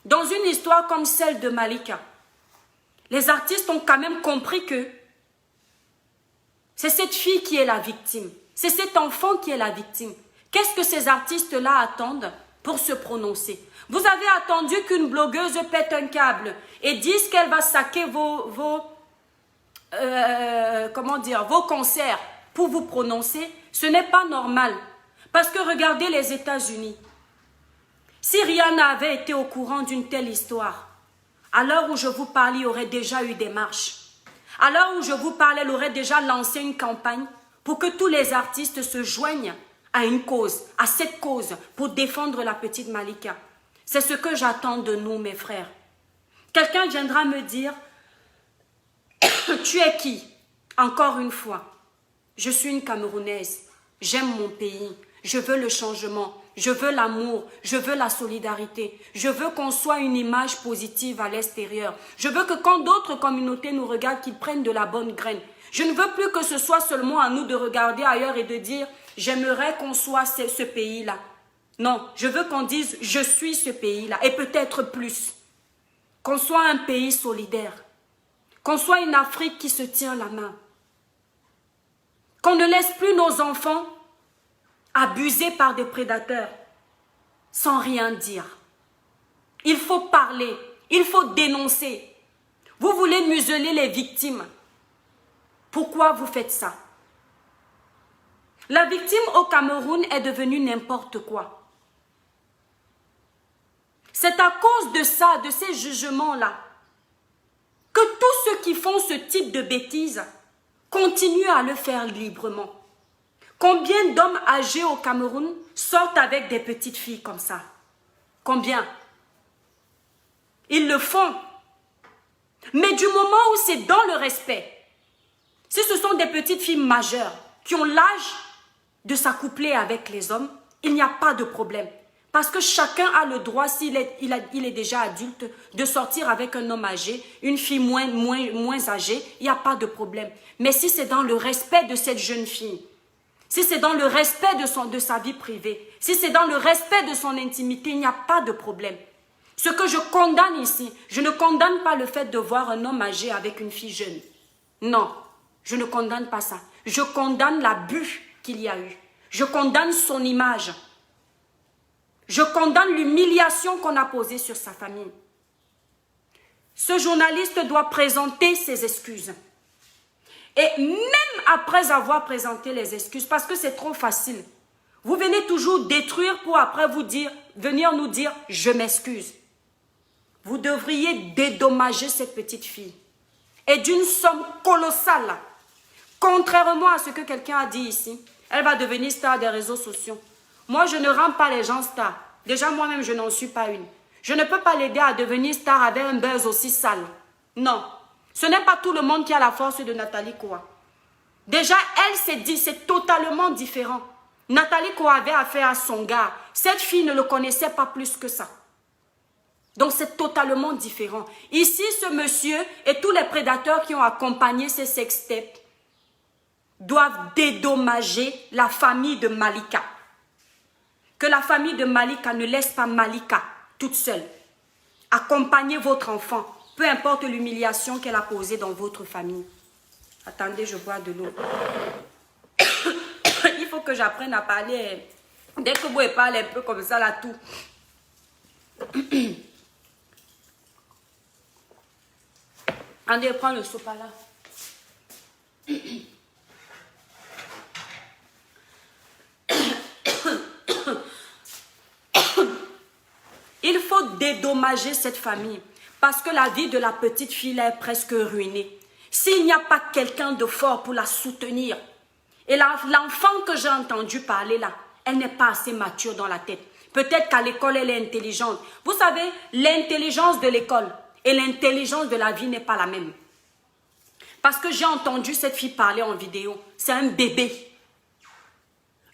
dans une histoire comme celle de Malika, les artistes ont quand même compris que c'est cette fille qui est la victime. C'est cet enfant qui est la victime. Qu'est-ce que ces artistes-là attendent pour se prononcer? Vous avez attendu qu'une blogueuse pète un câble et dise qu'elle va saquer vos concerts pour vous prononcer? Ce n'est pas normal. Parce que regardez les États-Unis. Si Rihanna avait été au courant d'une telle histoire, à l'heure où je vous parle, il y aurait déjà eu des marches. À l'heure où je vous parle, elle aurait déjà lancé une campagne pour que tous les artistes se joignent à une cause, à cette cause, pour défendre la petite Malika. C'est ce que j'attends de nous, mes frères. Quelqu'un viendra me dire, tu es qui? Encore une fois, je suis une Camerounaise, j'aime mon pays, je veux le changement, je veux l'amour, je veux la solidarité, je veux qu'on soit une image positive à l'extérieur. Je veux que quand d'autres communautés nous regardent, qu'ils prennent de la bonne graine. Je ne veux plus que ce soit seulement à nous de regarder ailleurs et de dire « j'aimerais qu'on soit ce pays-là ». Non, je veux qu'on dise « je suis ce pays-là » et peut-être plus. Qu'on soit un pays solidaire, qu'on soit une Afrique qui se tient la main. Qu'on ne laisse plus nos enfants abusés par des prédateurs sans rien dire. Il faut parler, il faut dénoncer. Vous voulez museler les victimes. Pourquoi vous faites ça? La victime au Cameroun est devenue n'importe quoi. C'est à cause de ça, de ces jugements-là, que tous ceux qui font ce type de bêtises continuent à le faire librement. Combien d'hommes âgés au Cameroun sortent avec des petites filles comme ça? Combien? Ils le font. Mais du moment où c'est dans le respect, si ce sont des petites filles majeures qui ont l'âge de s'accoupler avec les hommes, il n'y a pas de problème. Parce que chacun a le droit, s'il est déjà adulte, de sortir avec un homme âgé, une fille moins âgée, il n'y a pas de problème. Mais si c'est dans le respect de cette jeune fille, si c'est dans le respect de sa vie privée, si c'est dans le respect de son intimité, il n'y a pas de problème. Ce que je condamne ici, je ne condamne pas le fait de voir un homme âgé avec une fille jeune. Non, je ne condamne pas ça. Je condamne l'abus qu'il y a eu. Je condamne son image. Je condamne l'humiliation qu'on a posée sur sa famille. Ce journaliste doit présenter ses excuses. Et même après avoir présenté les excuses, parce que c'est trop facile, vous venez toujours détruire pour après venir nous dire « je m'excuse ». Vous devriez dédommager cette petite fille. Et d'une somme colossale. Contrairement à ce que quelqu'un a dit ici, elle va devenir star des réseaux sociaux. Moi, je ne rends pas les gens stars. Déjà, moi-même, je n'en suis pas une. Je ne peux pas l'aider à devenir star avec un buzz aussi sale. Non. Ce n'est pas tout le monde qui a la force de Nathalie Koa. Déjà, elle s'est dit, c'est totalement différent. Nathalie Koa avait affaire à son gars. Cette fille ne le connaissait pas plus que ça. Donc, c'est totalement différent. Ici, ce monsieur et tous les prédateurs qui ont accompagné ces sextapes doivent dédommager la famille de Malika. Que la famille de Malika ne laisse pas Malika toute seule. Accompagnez votre enfant, peu importe l'humiliation qu'elle a causée dans votre famille. Attendez, je bois de l'eau. Il faut que j'apprenne à parler. Dès que vous parlez un peu comme ça, là, tout. André, prends le sopalin. Il faut dédommager cette famille parce que la vie de la petite fille est presque ruinée. S'il n'y a pas quelqu'un de fort pour la soutenir, et l'enfant que j'ai entendu parler là, elle n'est pas assez mature dans la tête. Peut-être qu'à l'école, elle est intelligente. Vous savez, l'intelligence de l'école et l'intelligence de la vie n'est pas la même. Parce que j'ai entendu cette fille parler en vidéo. C'est un bébé.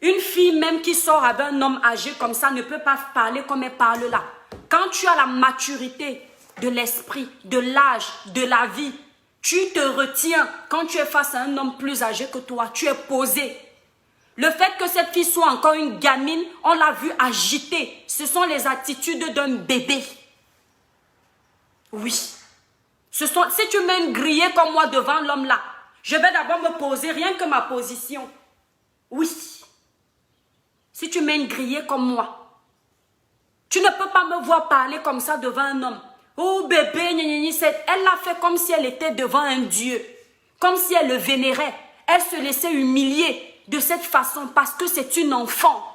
Une fille même qui sort avec un homme âgé comme ça ne peut pas parler comme elle parle là. Quand tu as la maturité de l'esprit, de l'âge, de la vie, tu te retiens. Quand tu es face à un homme plus âgé que toi, tu es posé. Le fait que cette fille soit encore une gamine, on l'a vu agiter. Ce sont les attitudes d'un bébé. Oui. Si tu mets une grillée comme moi devant l'homme là, je vais d'abord me poser rien que ma position. Oui. Si tu m'es une grillée comme moi, tu ne peux pas me voir parler comme ça devant un homme. Oh bébé, elle l'a fait comme si elle était devant un dieu. Comme si elle le vénérait. Elle se laissait humilier de cette façon parce que c'est une enfant.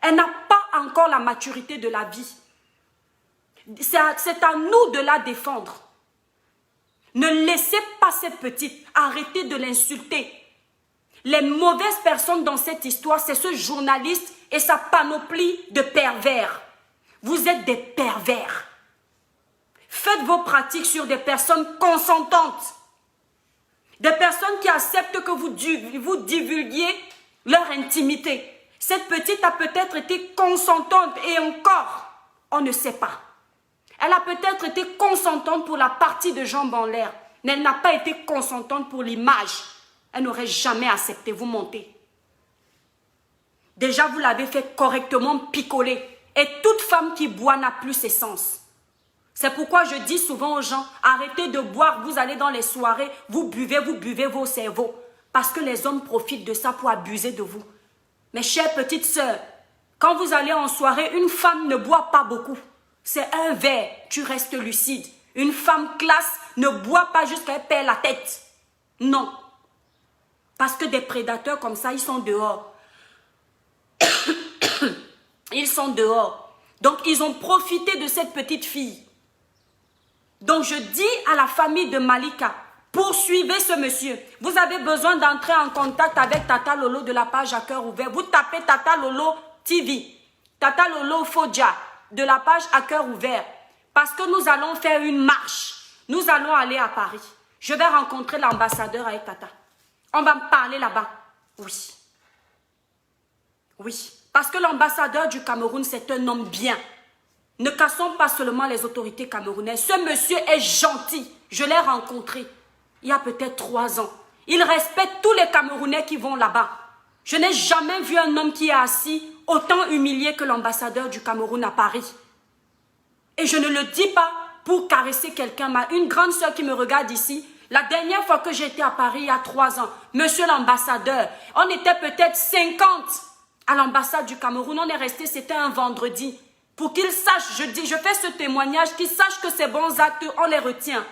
Elle n'a pas encore la maturité de la vie. C'est à nous de la défendre. Ne laissez pas cette petite. Arrêtez de l'insulter. Les mauvaises personnes dans cette histoire, c'est ce journaliste et sa panoplie de pervers. Vous êtes des pervers. Faites vos pratiques sur des personnes consentantes. Des personnes qui acceptent que vous divulguiez leur intimité. Cette petite a peut-être été consentante et encore, on ne sait pas. Elle a peut-être été consentante pour la partie de jambes en l'air, mais elle n'a pas été consentante pour l'image. Elle n'aurait jamais accepté, vous montez. Déjà, vous l'avez fait correctement picoler. Et toute femme qui boit n'a plus ses sens. C'est pourquoi je dis souvent aux gens, arrêtez de boire, vous allez dans les soirées, vous buvez vos cerveaux. Parce que les hommes profitent de ça pour abuser de vous. Mes chères petites sœurs, quand vous allez en soirée, une femme ne boit pas beaucoup. C'est un verre, tu restes lucide. Une femme classe ne boit pas jusqu'à elle perd la tête. Non. Parce que des prédateurs comme ça, ils sont dehors. Ils sont dehors. Donc, ils ont profité de cette petite fille. Donc, je dis à la famille de Malika, poursuivez ce monsieur. Vous avez besoin d'entrer en contact avec Tata Lolo de la page à cœur ouvert. Vous tapez Tata Lolo TV, Tata Lolo Fodja de la page à cœur ouvert. Parce que nous allons faire une marche. Nous allons aller à Paris. Je vais rencontrer l'ambassadeur avec Tata. On va me parler là-bas. Oui. Oui. Parce que l'ambassadeur du Cameroun, c'est un homme bien. Ne cassons pas seulement les autorités camerounaises. Ce monsieur est gentil. Je l'ai rencontré il y a peut-être 3 ans. Il respecte tous les Camerounais qui vont là-bas. Je n'ai jamais vu un homme qui est assis autant humilié que l'ambassadeur du Cameroun à Paris. Et je ne le dis pas pour caresser quelqu'un. Une grande sœur qui me regarde ici, la dernière fois que j'étais à Paris il y a 3 ans, monsieur l'ambassadeur, on était peut-être 50 à l'ambassade du Cameroun. On est resté, c'était un vendredi. Pour qu'il sache, je fais ce témoignage, qu'il sache que ces bons actes, on les retient.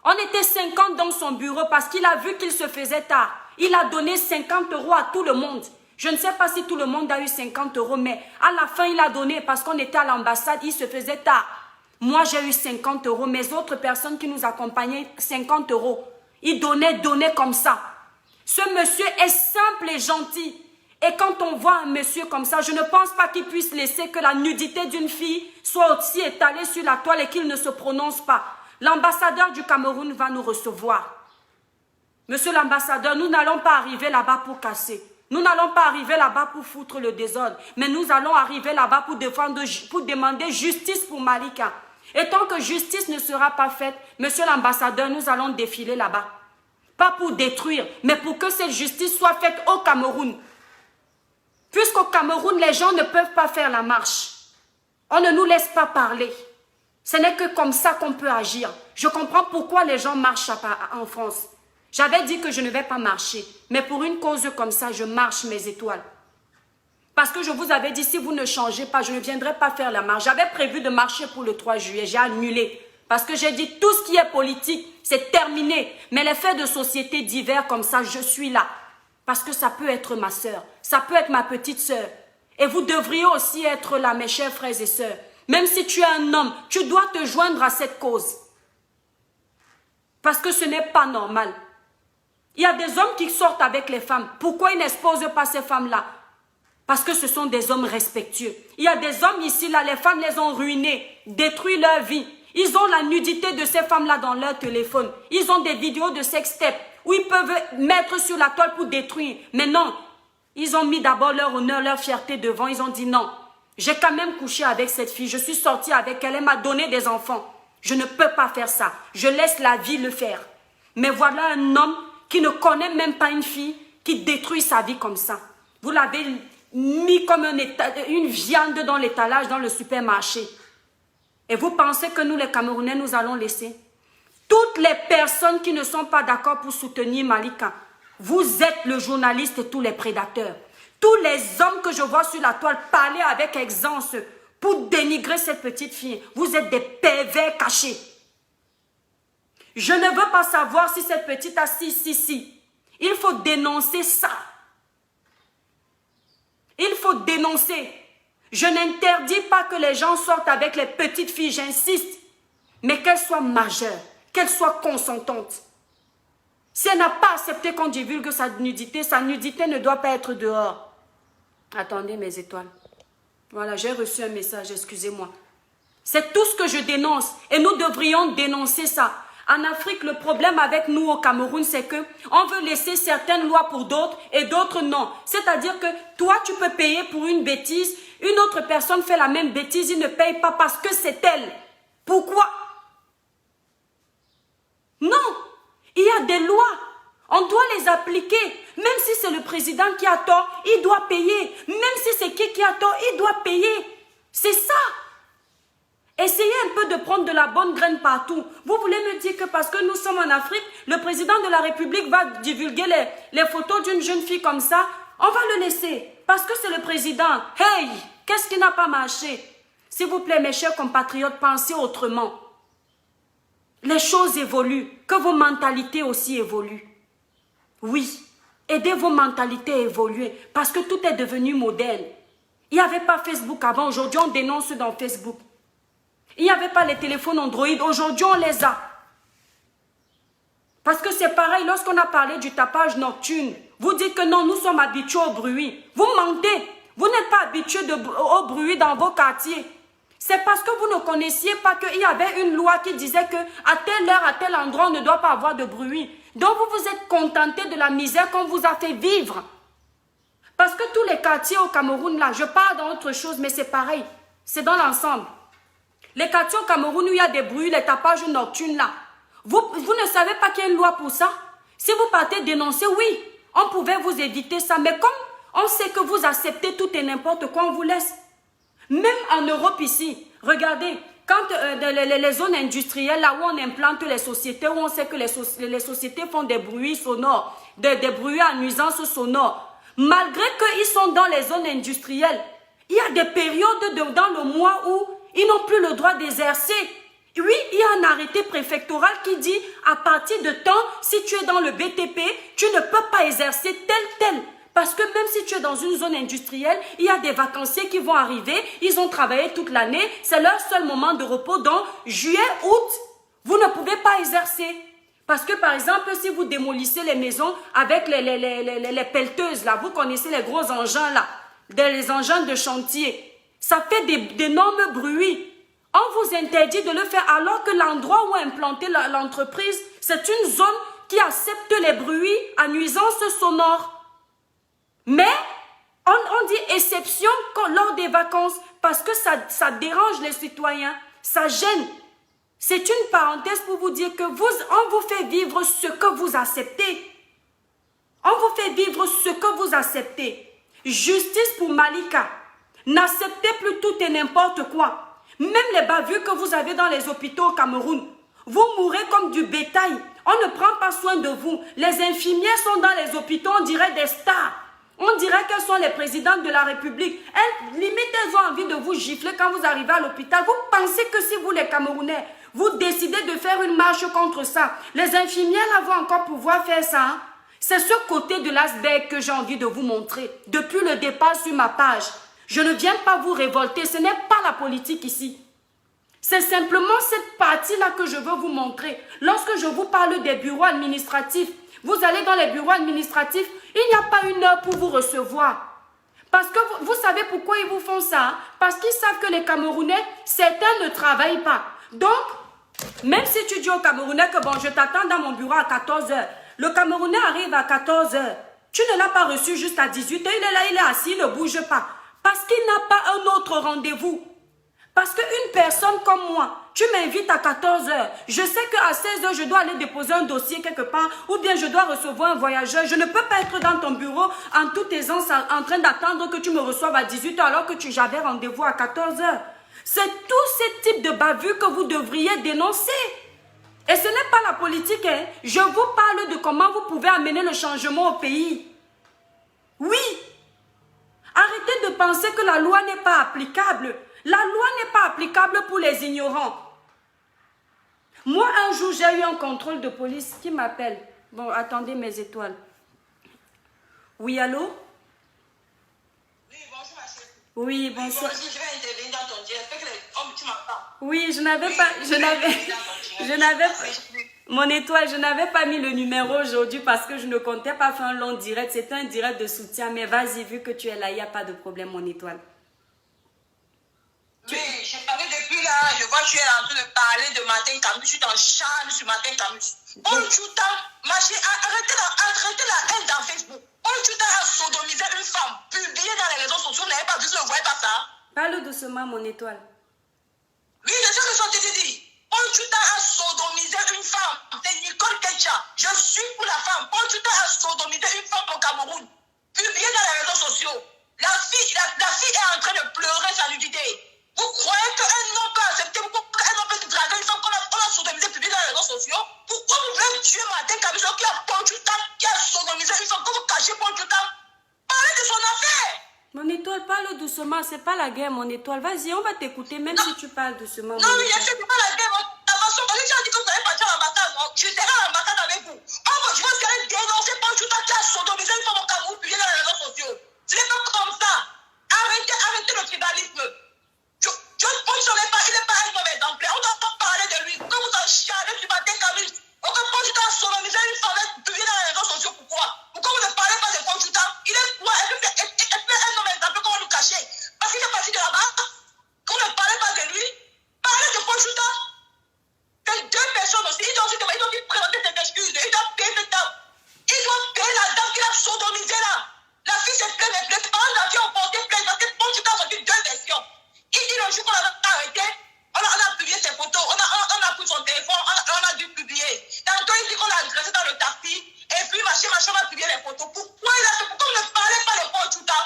On était 50 dans son bureau parce qu'il a vu qu'il se faisait tard. Il a donné 50 € à tout le monde. Je ne sais pas si tout le monde a eu 50 €, mais à la fin, il a donné parce qu'on était à l'ambassade, il se faisait tard. Moi, j'ai eu 50 €. Mes autres personnes qui nous accompagnaient, 50 €. Ils donnaient comme ça. Ce monsieur est simple et gentil. Et quand on voit un monsieur comme ça, je ne pense pas qu'il puisse laisser que la nudité d'une fille soit aussi étalée sur la toile et qu'il ne se prononce pas. L'ambassadeur du Cameroun va nous recevoir. Monsieur l'ambassadeur, nous n'allons pas arriver là-bas pour casser. Nous n'allons pas arriver là-bas pour foutre le désordre. Mais nous allons arriver là-bas pour demander justice pour Malika. Et tant que justice ne sera pas faite, monsieur l'ambassadeur, nous allons défiler là-bas. Pas pour détruire, mais pour que cette justice soit faite au Cameroun. Puisqu'au Cameroun, les gens ne peuvent pas faire la marche. On ne nous laisse pas parler. Ce n'est que comme ça qu'on peut agir. Je comprends pourquoi les gens marchent en France. J'avais dit que je ne vais pas marcher. Mais pour une cause comme ça, je marche mes étoiles. Parce que je vous avais dit, si vous ne changez pas, je ne viendrai pas faire la marche. J'avais prévu de marcher pour le 3 juillet. J'ai annulé. Parce que j'ai dit, tout ce qui est politique, c'est terminé. Mais les faits de société divers comme ça, je suis là. Parce que ça peut être ma sœur, ça peut être ma petite sœur. Et vous devriez aussi être là, mes chers frères et sœurs. Même si tu es un homme, tu dois te joindre à cette cause. Parce que ce n'est pas normal. Il y a des hommes qui sortent avec les femmes. Pourquoi ils n'exposent pas ces femmes-là? Parce que ce sont des hommes respectueux. Il y a des hommes ici, là, les femmes les ont ruinés, détruit leur vie. Ils ont la nudité de ces femmes-là dans leur téléphone. Ils ont des vidéos de sextape où ils peuvent mettre sur la toile pour détruire. Mais non, ils ont mis d'abord leur honneur, leur fierté devant. Ils ont dit non, j'ai quand même couché avec cette fille. Je suis sortie avec elle, elle m'a donné des enfants. Je ne peux pas faire ça. Je laisse la vie le faire. Mais voilà un homme qui ne connaît même pas une fille qui détruit sa vie comme ça. Vous l'avez mis comme une viande dans l'étalage dans le supermarché. Et vous pensez que nous les Camerounais, nous allons laisser? Toutes les personnes qui ne sont pas d'accord pour soutenir Malika, vous êtes le journaliste et tous les prédateurs. Tous les hommes que je vois sur la toile parler avec aisance pour dénigrer cette petite fille, vous êtes des pervers cachés. Je ne veux pas savoir si cette petite a si. Il faut dénoncer ça. Il faut dénoncer. Je n'interdis pas que les gens sortent avec les petites filles, j'insiste. Mais qu'elles soient majeures, qu'elles soient consentantes. Si elle n'a pas accepté qu'on divulgue sa nudité ne doit pas être dehors. Attendez mes étoiles. Voilà, j'ai reçu un message, excusez-moi. C'est tout ce que je dénonce et nous devrions dénoncer ça. En Afrique, le problème avec nous au Cameroun, c'est que on veut laisser certaines lois pour d'autres et d'autres non. C'est-à-dire que toi, tu peux payer pour une bêtise, une autre personne fait la même bêtise, il ne paye pas parce que c'est elle. Pourquoi? Non, il y a des lois. On doit les appliquer. Même si c'est le président qui a tort, il doit payer. Même si c'est qui a tort, il doit payer. C'est ça. Essayez un peu de prendre de la bonne graine partout. Vous voulez me dire que parce que nous sommes en Afrique, le président de la République va divulguer les photos d'une jeune fille comme ça, on va le laisser. Parce que c'est le président. Hey, qu'est-ce qui n'a pas marché? S'il vous plaît, mes chers compatriotes, pensez autrement. Les choses évoluent, que vos mentalités aussi évoluent. Oui, aidez vos mentalités à évoluer parce que tout est devenu moderne. Il n'y avait pas Facebook avant, aujourd'hui on dénonce dans Facebook. Il n'y avait pas les téléphones Android, aujourd'hui on les a. Parce que c'est pareil, lorsqu'on a parlé du tapage nocturne, vous dites que non, nous sommes habitués au bruit. Vous mentez, vous n'êtes pas habitués au bruit dans vos quartiers. C'est parce que vous ne connaissiez pas qu'il y avait une loi qui disait qu'à telle heure, à tel endroit, on ne doit pas avoir de bruit. Donc vous vous êtes contenté de la misère qu'on vous a fait vivre. Parce que tous les quartiers au Cameroun, là, je parle d'autre chose, mais c'est pareil. C'est dans l'ensemble. Les quartiers au Cameroun où il y a des bruits, les tapages nocturnes, là. Vous ne savez pas qu'il y a une loi pour ça? Si vous partez dénoncer, oui, on pouvait vous éviter ça. Mais comme on sait que vous acceptez tout et n'importe quoi, on vous laisse. Même en Europe ici, regardez, quand les zones industrielles, là où on implante les sociétés, où on sait que les sociétés font des bruits sonores, des bruits à nuisance sonore, malgré qu'ils sont dans les zones industrielles, il y a des périodes dans le mois où ils n'ont plus le droit d'exercer. Oui, il y a un arrêté préfectoral qui dit, à partir de temps, si tu es dans le BTP, tu ne peux pas exercer tel. Parce que même si tu es dans une zone industrielle, il y a des vacanciers qui vont arriver, ils ont travaillé toute l'année, c'est leur seul moment de repos. Donc, juillet, août, vous ne pouvez pas exercer. Parce que par exemple, si vous démolissez les maisons avec les pelleteuses, là, vous connaissez les gros engins là, les engins de chantier, ça fait d'énormes bruits. On vous interdit de le faire alors que l'endroit où est implantée l'entreprise, c'est une zone qui accepte les bruits à nuisance sonore. Mais on dit exception lors des vacances parce que ça dérange les citoyens, ça gêne. C'est une parenthèse pour vous dire que on vous fait vivre ce que vous acceptez. On vous fait vivre ce que vous acceptez. Justice pour Malika. N'acceptez plus tout et n'importe quoi. Même les bavures que vous avez dans les hôpitaux au Cameroun. Vous mourrez comme du bétail. On ne prend pas soin de vous. Les infirmières sont dans les hôpitaux, on dirait des stars. On dirait qu'elles sont les présidentes de la République. Limite, elles ont envie de vous gifler quand vous arrivez à l'hôpital. Vous pensez que si vous, les Camerounais, vous décidez de faire une marche contre ça, les infirmières là vont encore pouvoir faire ça, hein? C'est ce côté de l'iceberg que j'ai envie de vous montrer. Depuis le départ sur ma page, je ne viens pas vous révolter. Ce n'est pas la politique ici. C'est simplement cette partie-là que je veux vous montrer. Lorsque je vous parle des bureaux administratifs, vous allez dans les bureaux administratifs, il n'y a pas une heure pour vous recevoir. Parce que vous savez pourquoi ils vous font ça, hein? Parce qu'ils savent que les Camerounais, certains ne travaillent pas. Donc, même si tu dis aux Camerounais que bon, je t'attends dans mon bureau à 14 h, le Camerounais arrive à 14 h. Tu ne l'as pas reçu juste à 18 h, il est là, il est assis, il ne bouge pas. Parce qu'il n'a pas un autre rendez-vous. Parce qu'une personne comme moi, tu m'invites à 14 h. Je sais qu'à 16 h, je dois aller déposer un dossier quelque part ou bien je dois recevoir un voyageur. Je ne peux pas être dans ton bureau en toute aisance en train d'attendre que tu me reçoives à 18 h alors que j'avais rendez-vous à 14 h. C'est tous ces types de bavures que vous devriez dénoncer. Et ce n'est pas la politique, hein. Je vous parle de comment vous pouvez amener le changement au pays. Oui. penser que la loi n'est pas applicable. La loi n'est pas applicable pour les ignorants. Moi, un jour, j'ai eu un contrôle de police qui m'appelle. Bon, attendez mes étoiles. Oui, allô? Oui, bonjour, ma chérie. Oui, bonsoir. Bonjour, je vais intervenir dans ton direct. Tu m'entends? Oui, je n'avais pas... Mon étoile, je n'avais pas mis le numéro aujourd'hui parce que je ne comptais pas faire un long direct. C'était un direct de soutien. Mais vas-y, vu que tu es là, il n'y a pas de problème, mon étoile. Oui, je parlais depuis là. Je vois que tu es en train de parler de Martin Camus. Je suis dans le charme sur Martin Camus. Paul Chouta, arrêtez la haine dans Facebook. Paul Chouta a sodomisé une femme, publié dans les réseaux sociaux. Vous n'avez pas vu, vous ne voyez pas ça? Parle doucement, mon étoile. Oui, c'est ce que je t'ai dit. Paul Chouta a sodomisé une femme. C'est Nicole Kecha. Je suis pour la femme. Paul Chouta a sodomisé une femme au Cameroun. Publié dans les réseaux sociaux. La fille est en train de pleurer sa nudité. Vous croyez qu'un homme peut accepter, qu'un homme peut draguer une femme qu'on a sodomisé publiée dans les réseaux sociaux? Pourquoi vous voulez tuer Martin Camus qui a Paul Chouta, qui a sodomisé une femme? Quand vous cachez Paul Chouta, parlez de son affaire. Mon étoile, parle doucement. C'est pas la guerre, mon étoile. Vas-y, on va t'écouter, même si tu parles doucement. Non, mais je ne sais pas la guerre. La façon, parce que tu as dit que vous allez partir à l'ambassade. Je serai à l'ambassade avec vous. Je pense qu'elle est dénoncée Paul Chouta qui a sodomisé une femme au Cameroun, publiée dans les réseaux sociaux. Ce n'est pas comme ça. Arrêtez le tribalisme. Il n'est pas un mauvais exemplaire. On ne doit pas parler de lui. Pourquoi vous en chialez sur Martin Camus? Pourquoi Paul Chouta a sodomisé une femme publiée dans les réseaux sociaux? Pourquoi vous ne parlez pas de Paul Chouta? Il est quoi? Est-ce un mauvais exemple qu'on va nous cacher? Parce qu'il est parti de là-bas. Vous ne parlez pas de lui. Parlez de Paul Chouta. C'est deux personnes aussi. Ils doivent présenter cette excuse. Ils doivent payer cette dame. Ils doivent payer la dame qui l'a sodomisé là. La fille s'est plainte, les parents de la fille ont porté plainte parce que Paul Chouta a sorti deux versions. Il dit le jour qu'on l'a arrêté, on a publié ses photos, on a pris son téléphone, on a dû publier. Tantôt il dit qu'on l'a agressé dans le taxi, et puis machin, on a publié les photos. Pourquoi vous ne parlez pas de Paul Chouta?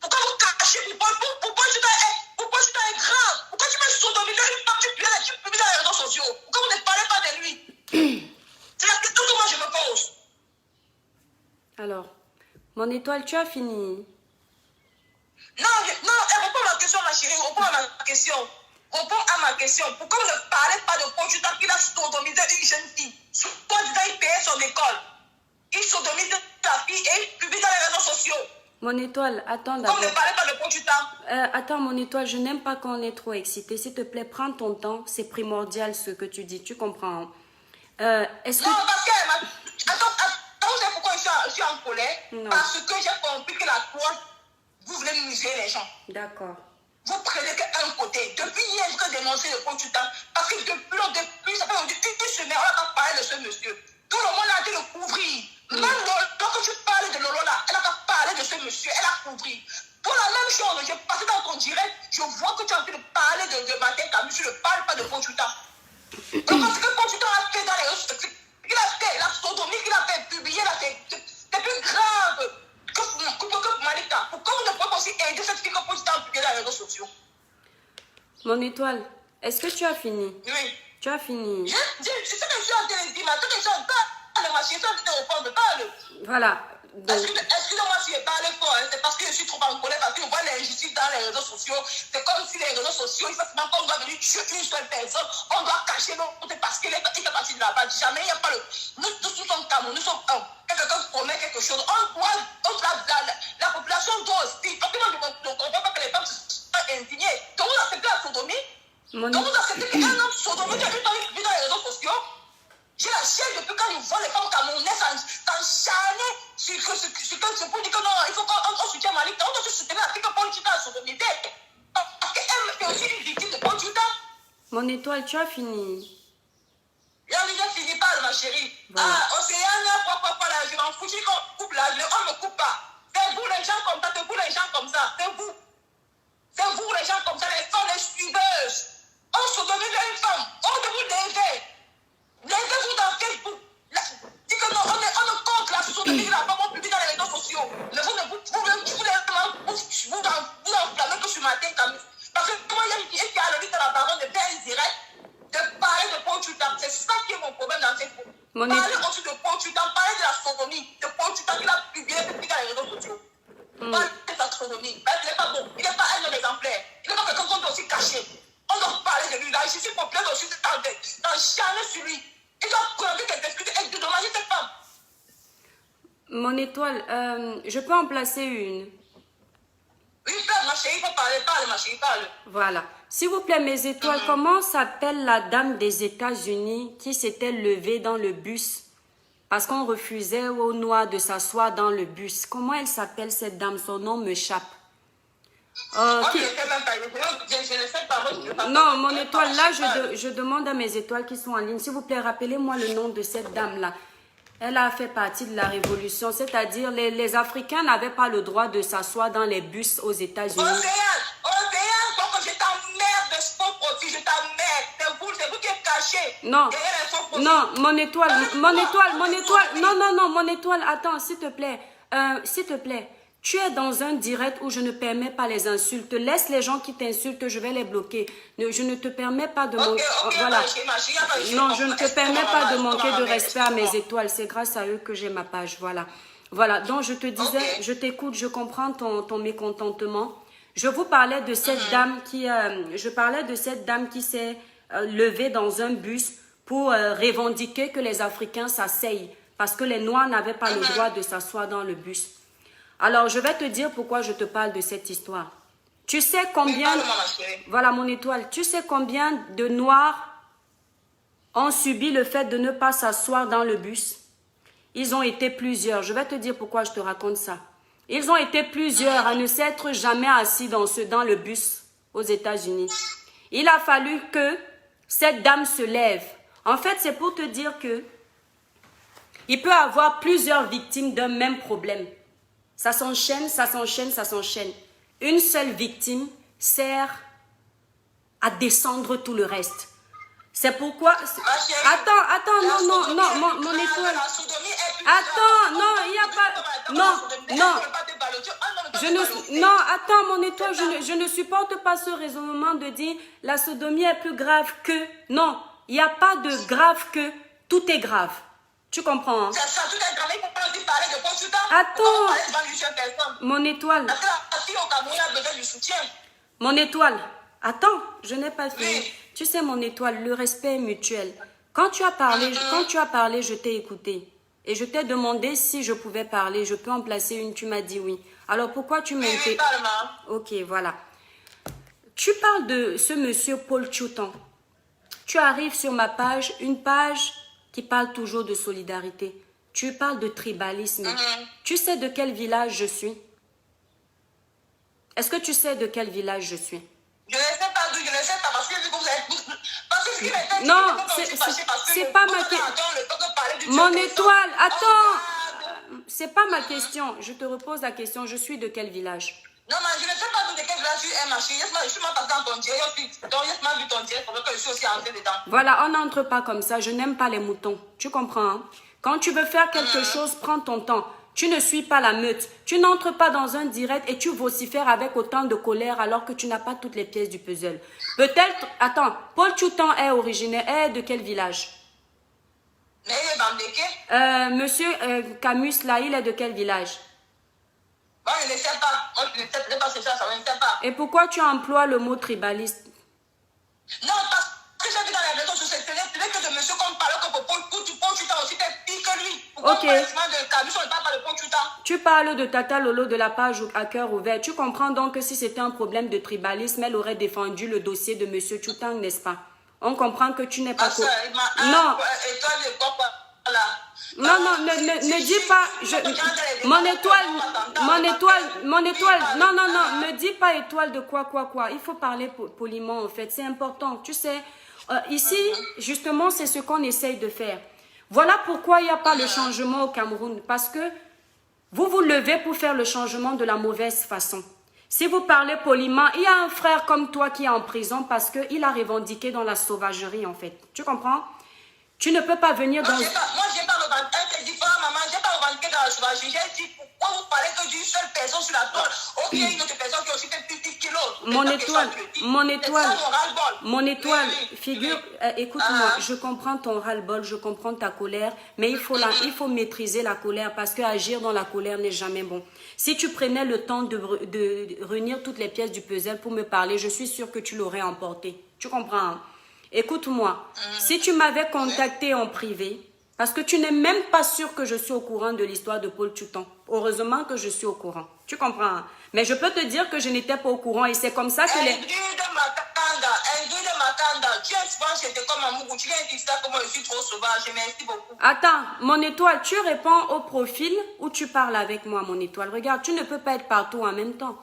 Pourquoi vous cachez pour Paul Chouta est grave? Pourquoi tu me sodomiser une femme tu publies dans les réseaux sociaux? Pourquoi vous ne parlez pas de lui? C'est la question que moi je me pose. Alors, mon étoile, tu as fini. Non, réponds à ma question, ma chérie. Réponds à ma question. Pourquoi vous ne parlez pas de Paul Chouta qui a sodomisé une jeune fille? Toi, il payait son école. Il sodomise la fille et il publie dans les réseaux sociaux. Mon étoile, attends d'abord. Pourquoi vous ne parlez pas de Paul Chouta? Attends, mon étoile, je n'aime pas qu'on est trop excité. S'il te plaît, prends ton temps. C'est primordial ce que tu dis. Tu comprends? Est-ce que... Non, parce que... Attends, vous savez pourquoi je suis en colère? Non. Parce que j'ai compris que la loi, vous voulez museler les gens. D'accord. Vous prenez qu'un côté. Depuis hier, je veux dénoncer le Paul Chouta. Parce que depuis, ça fait une semaine, on n'a pas parlé de ce monsieur. Tout le monde a été le couvrir. Même lorsque tu parles de Lolo là, elle n'a pas parlé de ce monsieur, elle a couvert. Pour la même chose, j'ai passé dans ton direct, je vois que tu es en train de parler de Martin Camus, je ne parle pas de Paul Chouta. Donc, ce que Paul Chouta a fait dans les réseaux sociaux, il a fait, la sodomie qu'il a fait publier là, c'est plus grave que Malika. Pourquoi vous ne pouvez pas aussi aider cette fille que Paul Chouta a publié dans les réseaux sociaux? Mon étoile, est-ce que tu as fini? Oui. Tu as fini? Je sais que je suis en train de dire, mais tout les gens parlent, ma chérie, de répondre, parle. Voilà. Excusez-moi si je parle fort, c'est parce que je suis trop en colère, parce que je vois l'injustice dans les réseaux sociaux. C'est comme si les réseaux sociaux, il faut seulement qu'on doit venir tuer une seule personne, on doit cacher l'autre parce qu'il fait partie de la base. Jamais il n'y a pas le. Nous tous sommes Cameroun, nous sommes un. Quelqu'un promet quelque chose, la population doit aussi. Parce que moi, je ne comprends pas que les femmes soient indignées. Donc vous acceptez la sodomie? Donc vous acceptez qu'un homme sodomie qui vit dans les réseaux sociaux? J'ai la chaîne depuis quand je vois les femmes camerounaises s'encharner sur ce pour dire que non, il faut qu'on soutienne Malik. On doit soutenir la fille que Paul Chouta a sodomisé. Parce qu'elle est aussi une victime de Paul Chouta. Mon étoile, tu as fini. Je finis pas, ma chérie. Voilà. Océane, pourquoi là, je m'en fous, si on coupe là, on ne coupe pas. C'est vous les gens comme ça, c'est vous les gens comme ça, c'est vous. C'est vous les gens comme ça, les femmes, les suiveuses. On sodomise une femme, on doit vous lever. Levez-vous dans Facebook. Dites que non, on est contre la sodomie de la femme, on publie dans les réseaux sociaux. Mais vous enflammez que sur Martin Camus. Parce que moi, il y a une fille qui a le lit dans la baronne de faire un direct, de parler de Paul Chouta. C'est ça qui est mon problème dans Facebook. Parlez aussi de Paul Chouta, parlez de la sodomie, de Paul Chouta qui a publié dans les réseaux sociaux. Parlez de la sodomie. Ce n'est pas bon. mon étoile, je peux en placer une. Oui, parle, ma chérie, il faut parler, parle, ma chérie, parle. Voilà. S'il vous plaît, mes étoiles, comment s'appelle la dame des États-Unis qui s'était levée dans le bus parce qu'on refusait aux Noirs de s'asseoir dans le bus? Comment elle s'appelle, cette dame? Son nom m'échappe. Moi, je ne sais même pas. Je ne sais pas. Moi, je ne Non, mon étoile, là, je demande à mes étoiles qui sont en ligne, s'il vous plaît, rappelez-moi le nom de cette dame-là. Elle a fait partie de la révolution, c'est-à-dire les Africains n'avaient pas le droit de s'asseoir dans les bus aux États-Unis. Océane, donc je t'emmerde de son profil, je t'emmerde. C'est vous qui êtes caché. Non, non, mon étoile, non, mon étoile, attends, s'il te plaît, tu es dans un direct où je ne permets pas les insultes. Laisse les gens qui t'insultent, je vais les bloquer. Je ne te permets pas de manquer. Voilà. Non, je ne te permets pas de manquer de respect à mes étoiles. C'est grâce à eux que j'ai ma page. Voilà. Voilà. Donc je te disais, je t'écoute, je comprends ton mécontentement. Je vous parlais de cette dame qui s'est levée dans un bus pour revendiquer que les Africains s'asseyent parce que les Noirs n'avaient pas le droit de s'asseoir dans le bus. Alors, je vais te dire pourquoi je te parle de cette histoire. Tu sais combien... Voilà mon étoile. Tu sais combien de Noirs ont subi le fait de ne pas s'asseoir dans le bus? Ils ont été plusieurs. Je vais te dire pourquoi je te raconte ça. Ils ont été plusieurs à ne s'être jamais assis dans le bus aux États-Unis. Il a fallu que cette dame se lève. En fait, c'est pour te dire que il peut y avoir plusieurs victimes d'un même problème. Ça s'enchaîne, ça s'enchaîne, ça s'enchaîne. Une seule victime sert à descendre tout le reste. C'est pourquoi... Attends, non, mon étoile. Attends, non, il n'y a pas... Non, attends, mon étoile, je ne supporte pas ce raisonnement de dire la sodomie est plus grave que... Non, il n'y a pas de grave que... Tout est grave. Tu comprends, hein? C'est ça, tout est grave. Il faut pas aussi parler de consultant. Attends, mon étoile. Parce que la fille au Cameroun a besoin du soutien. Mon étoile. Attends, je n'ai pas fini. Oui. Tu sais, mon étoile, le respect est mutuel. Quand tu as parlé, je t'ai écouté. Et je t'ai demandé si je pouvais parler. Je peux en placer une, tu m'as dit oui. Alors pourquoi tu m'as Oui, parle, maman. Ok, voilà. Tu parles de ce monsieur Paul Tchoutan. Tu arrives sur ma page, une page qui parle toujours de solidarité. Tu parles de tribalisme. Tu sais de quel village je suis? Est-ce que tu sais de quel village je suis? Je ne sais pas d'où, je ne sais pas parce que vous êtes... Parce que ce qui m'est... Non, c'est pas ma question. Mon étoile, attends. C'est pas ma question. Je te repose la question. Je suis de quel village? Non, mais je ne sais pas de quel village tu es, ma chérie. Je suis même passée dans ton direct. Donc, je vu ton direct. C'est vrai que je suis aussi entrée dedans. Voilà, on n'entre pas comme ça. Je n'aime pas les moutons. Tu comprends, hein? Quand tu veux faire quelque chose, prends ton temps. Tu ne suis pas la meute. Tu n'entres pas dans un direct et tu vocifères avec autant de colère alors que tu n'as pas toutes les pièces du puzzle. Peut-être... Attends, Paul Tchoutan est originaire de quel village? Monsieur Camus, là, il est de quel village? Moi, je ne sais pas. Moi, je ne sais pas, c'est ça, je ne sais pas. Et pourquoi tu emploies le mot tribaliste? Non, parce que j'ai vu dans les réseaux sociaux, c'est vrai que de monsieur qu'on parle que pour Paul Tchoutan aussi, t'es pire que lui. Pourquoi Ok. on parle de Camus, on ne parle pas de Paul Tchoutan? Tu parles de Tata Lolo de la page à cœur ouvert. Tu comprends donc que si c'était un problème de tribalisme, elle aurait défendu le dossier de monsieur Tchoutan, n'est-ce pas? On comprend que tu n'es pas... Non. Non, ne dis pas... Mon étoile, non, ne dis pas étoile de quoi. Il faut parler poliment, en fait. C'est important. Tu sais, ici, justement, c'est ce qu'on essaye de faire. Voilà pourquoi il n'y a pas le changement au Cameroun. Parce que vous vous levez pour faire le changement de la mauvaise façon. Si vous parlez poliment, il y a un frère comme toi qui est en prison parce qu'il a revendiqué dans la sauvagerie, en fait. Tu comprends? Tu ne peux pas venir dans... Moi, j'ai pas revendiqué, maman, j'ai pas revendiqué dans la sauvagerie. J'ai dit, pourquoi vous parlez que d'une seule personne sur la toile? Ok, il y a une autre personne qui a aussi fait plus de 10 kilos. Mon étoile, figure, écoute-moi, je comprends ton ras-le-bol, je comprends ta colère, mais il faut maîtriser la colère parce que agir dans la colère n'est jamais bon. Si tu prenais le temps de réunir toutes les pièces du puzzle pour me parler, je suis sûre que tu l'aurais emporté. Tu comprends, hein? Écoute-moi, si tu m'avais contacté en privé, Parce que tu n'es même pas sûr que je suis au courant de l'histoire de Paul Tchoutan. Heureusement que je suis au courant. Tu comprends? Hein? Mais je peux te dire que je n'étais pas au courant et c'est comme ça que les... Tu es souvent chez comme un mougou. Tu viens dire ça comme je suis trop sauvage. Merci beaucoup. Attends, mon étoile, tu réponds au profil ou tu parles avec moi, mon étoile? Regarde, tu ne peux pas être partout en même temps.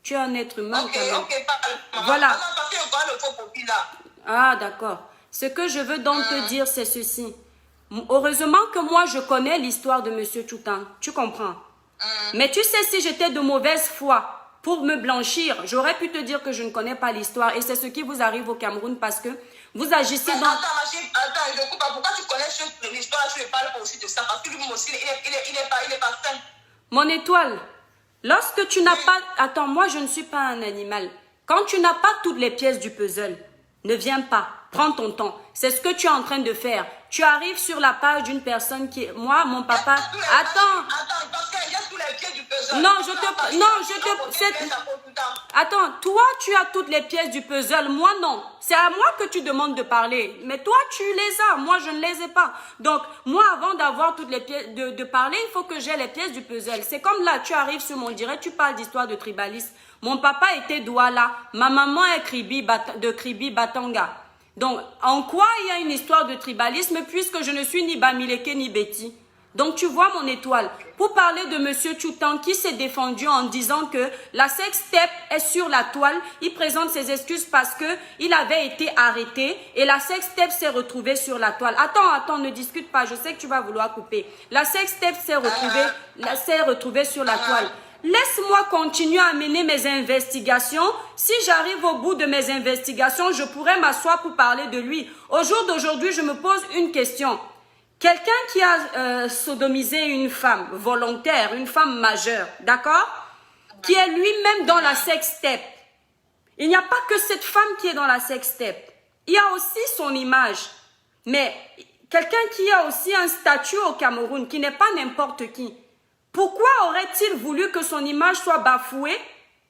Tu es un être humain Ok, quand même. ok, parle. Voilà. Non, parce que je vois le faux profil là. Ah, d'accord. Ce que je veux donc te dire, c'est ceci. Heureusement que moi, je connais l'histoire de Monsieur Tchoutan. Tu comprends? Mais tu sais, si j'étais de mauvaise foi pour me blanchir, j'aurais pu te dire que je ne connais pas l'histoire. Et c'est ce qui vous arrive au Cameroun parce que vous agissez dans... Attends, je coupe pas. Pourquoi tu connais l'histoire? Je ne parle pas aussi de ça. Parce que lui aussi, il est pas sain. Mon étoile, lorsque tu n'as pas... Attends, moi, je ne suis pas un animal. Quand tu n'as pas toutes les pièces du puzzle, ne viens pas. Prends ton temps. C'est ce que tu es en train de faire. Tu arrives sur la page d'une personne qui... Moi, mon papa... Attends, parce qu'il y a tous les pieds du puzzle. non, je te... Attends, toi, tu as toutes les pièces du puzzle. Moi, non. C'est à moi que tu demandes de parler. Mais toi, tu les as. Moi, je ne les ai pas. Donc, moi, avant d'avoir toutes les pièces, de parler, il faut que j'ai les pièces du puzzle. C'est comme là, tu arrives sur mon direct, tu parles d'histoire de tribalisme. Mon papa était Douala. Ma maman est de Kribi Batanga. Donc, en quoi il y a une histoire de tribalisme puisque je ne suis ni Bamileke ni Betty? Donc, tu vois mon étoile. Pour parler de Monsieur Tchoutan qui s'est défendu en disant que la sextape est sur la toile, il présente ses excuses parce que il avait été arrêté et la sextape s'est retrouvée sur la toile. Attends, ne discute pas. Je sais que tu vas vouloir couper. La sextape s'est retrouvée sur la toile. Laisse-moi continuer à mener mes investigations. Si j'arrive au bout de mes investigations, je pourrais m'asseoir pour parler de lui. Au jour d'aujourd'hui, je me pose une question. Quelqu'un qui a sodomisé une femme volontaire, une femme majeure, d'accord? Qui est lui-même dans la sextape. Il n'y a pas que cette femme qui est dans la sextape. Il y a aussi son image. Mais quelqu'un qui a aussi un statut au Cameroun, qui n'est pas n'importe qui. Pourquoi aurait-il voulu que son image soit bafouée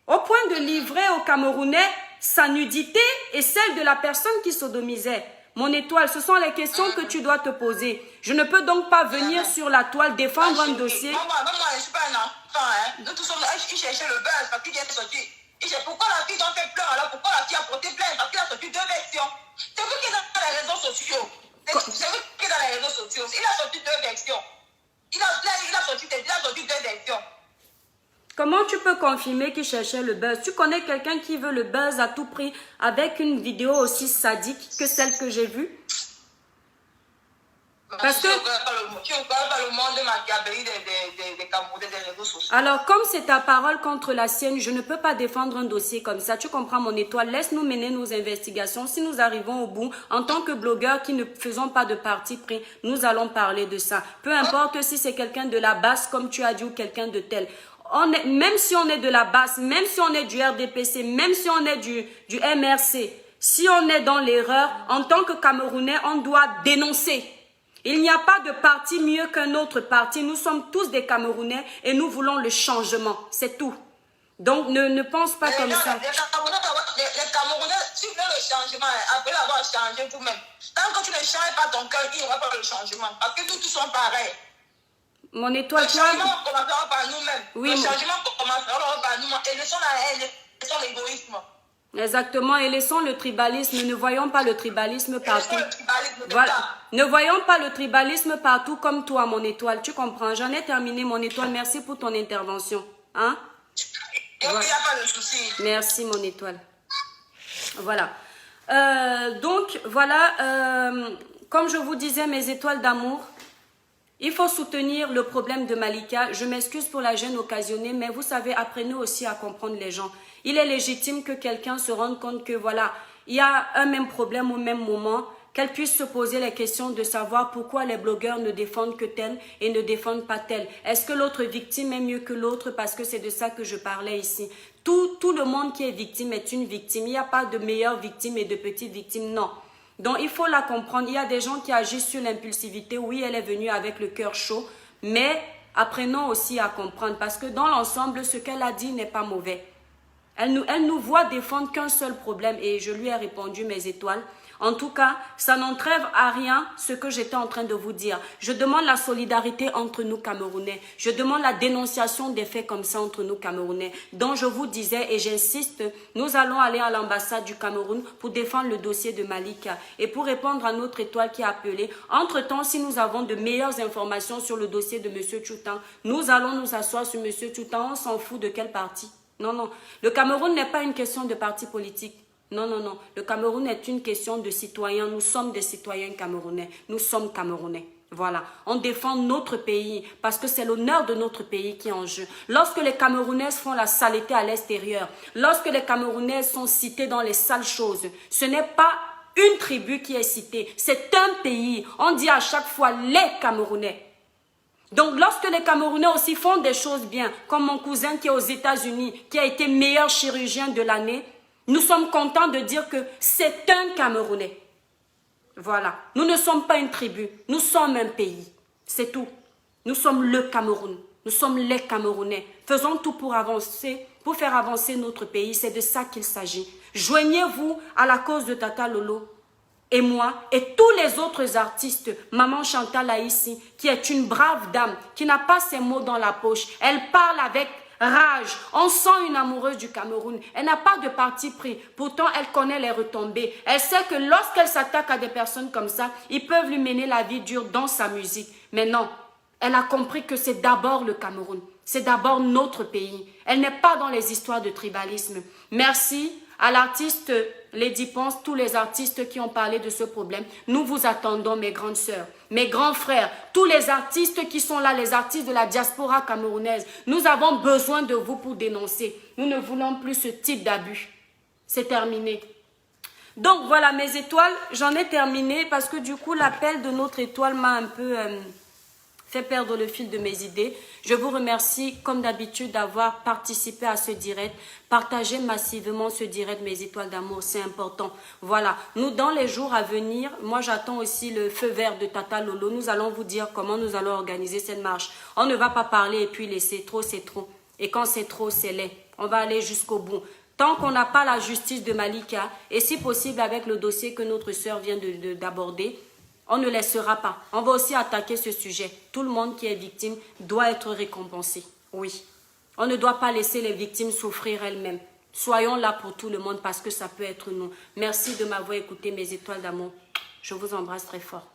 au point de livrer aux Camerounais sa nudité et celle de la personne qui sodomisait? Mon étoile, ce sont les questions que tu dois te poser. Je ne peux donc pas venir sur la toile défendre un dossier. Maman, je ne suis pas un enfant. Hein. Nous tous sommes là, il cherchait le buzz parce qu'il vient de sortir. Pourquoi la fille a fait plein alors? Pourquoi la fille a porté plainte? Parce qu'il a sorti 2 versions. C'est vous qui êtes dans les réseaux sociaux. C'est vous qui êtes dans les réseaux sociaux. Il a sorti 2 versions. Il a sorti 2 versions. Comment tu peux confirmer qu'il cherchait le buzz? Tu connais quelqu'un qui veut le buzz à tout prix avec une vidéo aussi sadique que celle que j'ai vue? Parce que... Tu ne connais pas le monde de Machiavelli des Camerounais des réseaux sociaux. Alors, comme c'est ta parole contre la sienne, je ne peux pas défendre un dossier comme ça. Tu comprends mon étoile? Laisse-nous mener nos investigations. Si nous arrivons au bout, en tant que blogueurs qui ne faisons pas de parti pris, nous allons parler de ça. Peu importe si c'est quelqu'un de la basse, comme tu as dit, ou quelqu'un de tel. Même si on est de la basse, même si on est du RDPC, même si on est du MRC, si on est dans l'erreur, en tant que Camerounais, on doit dénoncer. Il n'y a pas de parti mieux qu'un autre parti. Nous sommes tous des Camerounais et nous voulons le changement. C'est tout. Donc, ne pense pas comme ça. Les Camerounais, si vous voulez le changement, après l'avoir changé vous-même, tant que tu ne changes pas ton cœur, il n'y aura pas le changement. Parce que nous tous sommes pareils. Mon étoile, le changement commencera par nous-mêmes. Oui, le changement commencera par nous-mêmes. Et laissons la haine, laissons l'égoïsme. Exactement, et laissons le tribalisme. Ne voyons pas le tribalisme partout. Voilà. Ne voyons pas le tribalisme partout comme toi, mon étoile. Tu comprends? J'en ai terminé, mon étoile. Merci pour ton intervention. Hein? Il n'y a pas de souci. Merci, mon étoile. Voilà. Donc, voilà. Comme je vous disais, mes étoiles d'amour, il faut soutenir le problème de Malika. Je m'excuse pour la gêne occasionnée, mais vous savez, apprenez aussi à comprendre les gens. Il est légitime que quelqu'un se rende compte que voilà, il y a un même problème au même moment, qu'elle puisse se poser les questions de savoir pourquoi les blogueurs ne défendent que tel et ne défendent pas tel. Est-ce que l'autre victime est mieux que l'autre? Parce que c'est de ça que je parlais ici. Tout le monde qui est victime est une victime. Il n'y a pas de meilleure victime et de petite victime, non. Donc, il faut la comprendre. Il y a des gens qui agissent sur l'impulsivité. Oui, elle est venue avec le cœur chaud, mais apprenons aussi à comprendre parce que dans l'ensemble, ce qu'elle a dit n'est pas mauvais. Elle nous voit défendre qu'un seul problème et je lui ai répondu mes étoiles En tout cas, ça n'entrève à rien ce que j'étais en train de vous dire. Je demande la solidarité entre nous Camerounais. Je demande la dénonciation des faits comme ça entre nous Camerounais. Donc je vous disais et j'insiste, nous allons aller à l'ambassade du Cameroun pour défendre le dossier de Malika. Et pour répondre à notre étoile qui a appelé, entre-temps, si nous avons de meilleures informations sur le dossier de M. Tchoutan, nous allons nous asseoir sur M. Tchoutan. On s'en fout de quel parti. Non, non. Le Cameroun n'est pas une question de parti politique. Non, non, non. Le Cameroun est une question de citoyens. Nous sommes des citoyens camerounais. Nous sommes camerounais. Voilà. On défend notre pays parce que c'est l'honneur de notre pays qui est en jeu. Lorsque les Camerounaises font la saleté à l'extérieur, lorsque les Camerounaises sont citées dans les sales choses, ce n'est pas une tribu qui est citée. C'est un pays. On dit à chaque fois les Camerounais. Donc, lorsque les Camerounais aussi font des choses bien, comme mon cousin qui est aux États-Unis, qui a été meilleur chirurgien de l'année, nous sommes contents de dire que c'est un Camerounais. Voilà. Nous ne sommes pas une tribu. Nous sommes un pays. C'est tout. Nous sommes le Cameroun. Nous sommes les Camerounais. Faisons tout pour avancer, pour faire avancer notre pays. C'est de ça qu'il s'agit. Joignez-vous à la cause de Tata Lolo et moi et tous les autres artistes. Maman Chantal Aïssi, qui est une brave dame, qui n'a pas ses mots dans la poche. Elle parle avec rage. On sent une amoureuse du Cameroun. Elle n'a pas de parti pris. Pourtant, elle connaît les retombées. Elle sait que lorsqu'elle s'attaque à des personnes comme ça, ils peuvent lui mener la vie dure dans sa musique. Mais non, elle a compris que c'est d'abord le Cameroun. C'est d'abord notre pays. Elle n'est pas dans les histoires de tribalisme. Merci à l'artiste Lady Ponce, tous les artistes qui ont parlé de ce problème. Nous vous attendons, mes grandes sœurs, mes grands frères, tous les artistes qui sont là, les artistes de la diaspora camerounaise. Nous avons besoin de vous pour dénoncer. Nous ne voulons plus ce type d'abus. C'est terminé. Donc voilà mes étoiles, j'en ai terminé parce que du coup l'appel de notre étoile m'a un peu fait perdre le fil de mes idées. Je vous remercie comme d'habitude d'avoir participé à ce direct. Partagez massivement ce direct, mes étoiles d'amour, c'est important. Voilà, nous dans les jours à venir, moi j'attends aussi le feu vert de Tata Lolo. Nous allons vous dire comment nous allons organiser cette marche. On ne va pas parler et puis laisser trop, c'est trop. Et quand c'est trop, c'est laid. On va aller jusqu'au bout. Tant qu'on n'a pas la justice de Malika, et si possible avec le dossier que notre sœur vient d'aborder, on ne laissera pas. On va aussi attaquer ce sujet. Tout le monde qui est victime doit être récompensé. Oui. On ne doit pas laisser les victimes souffrir elles-mêmes. Soyons là pour tout le monde parce que ça peut être nous. Merci de m'avoir écouté, mes étoiles d'amour. Je vous embrasse très fort.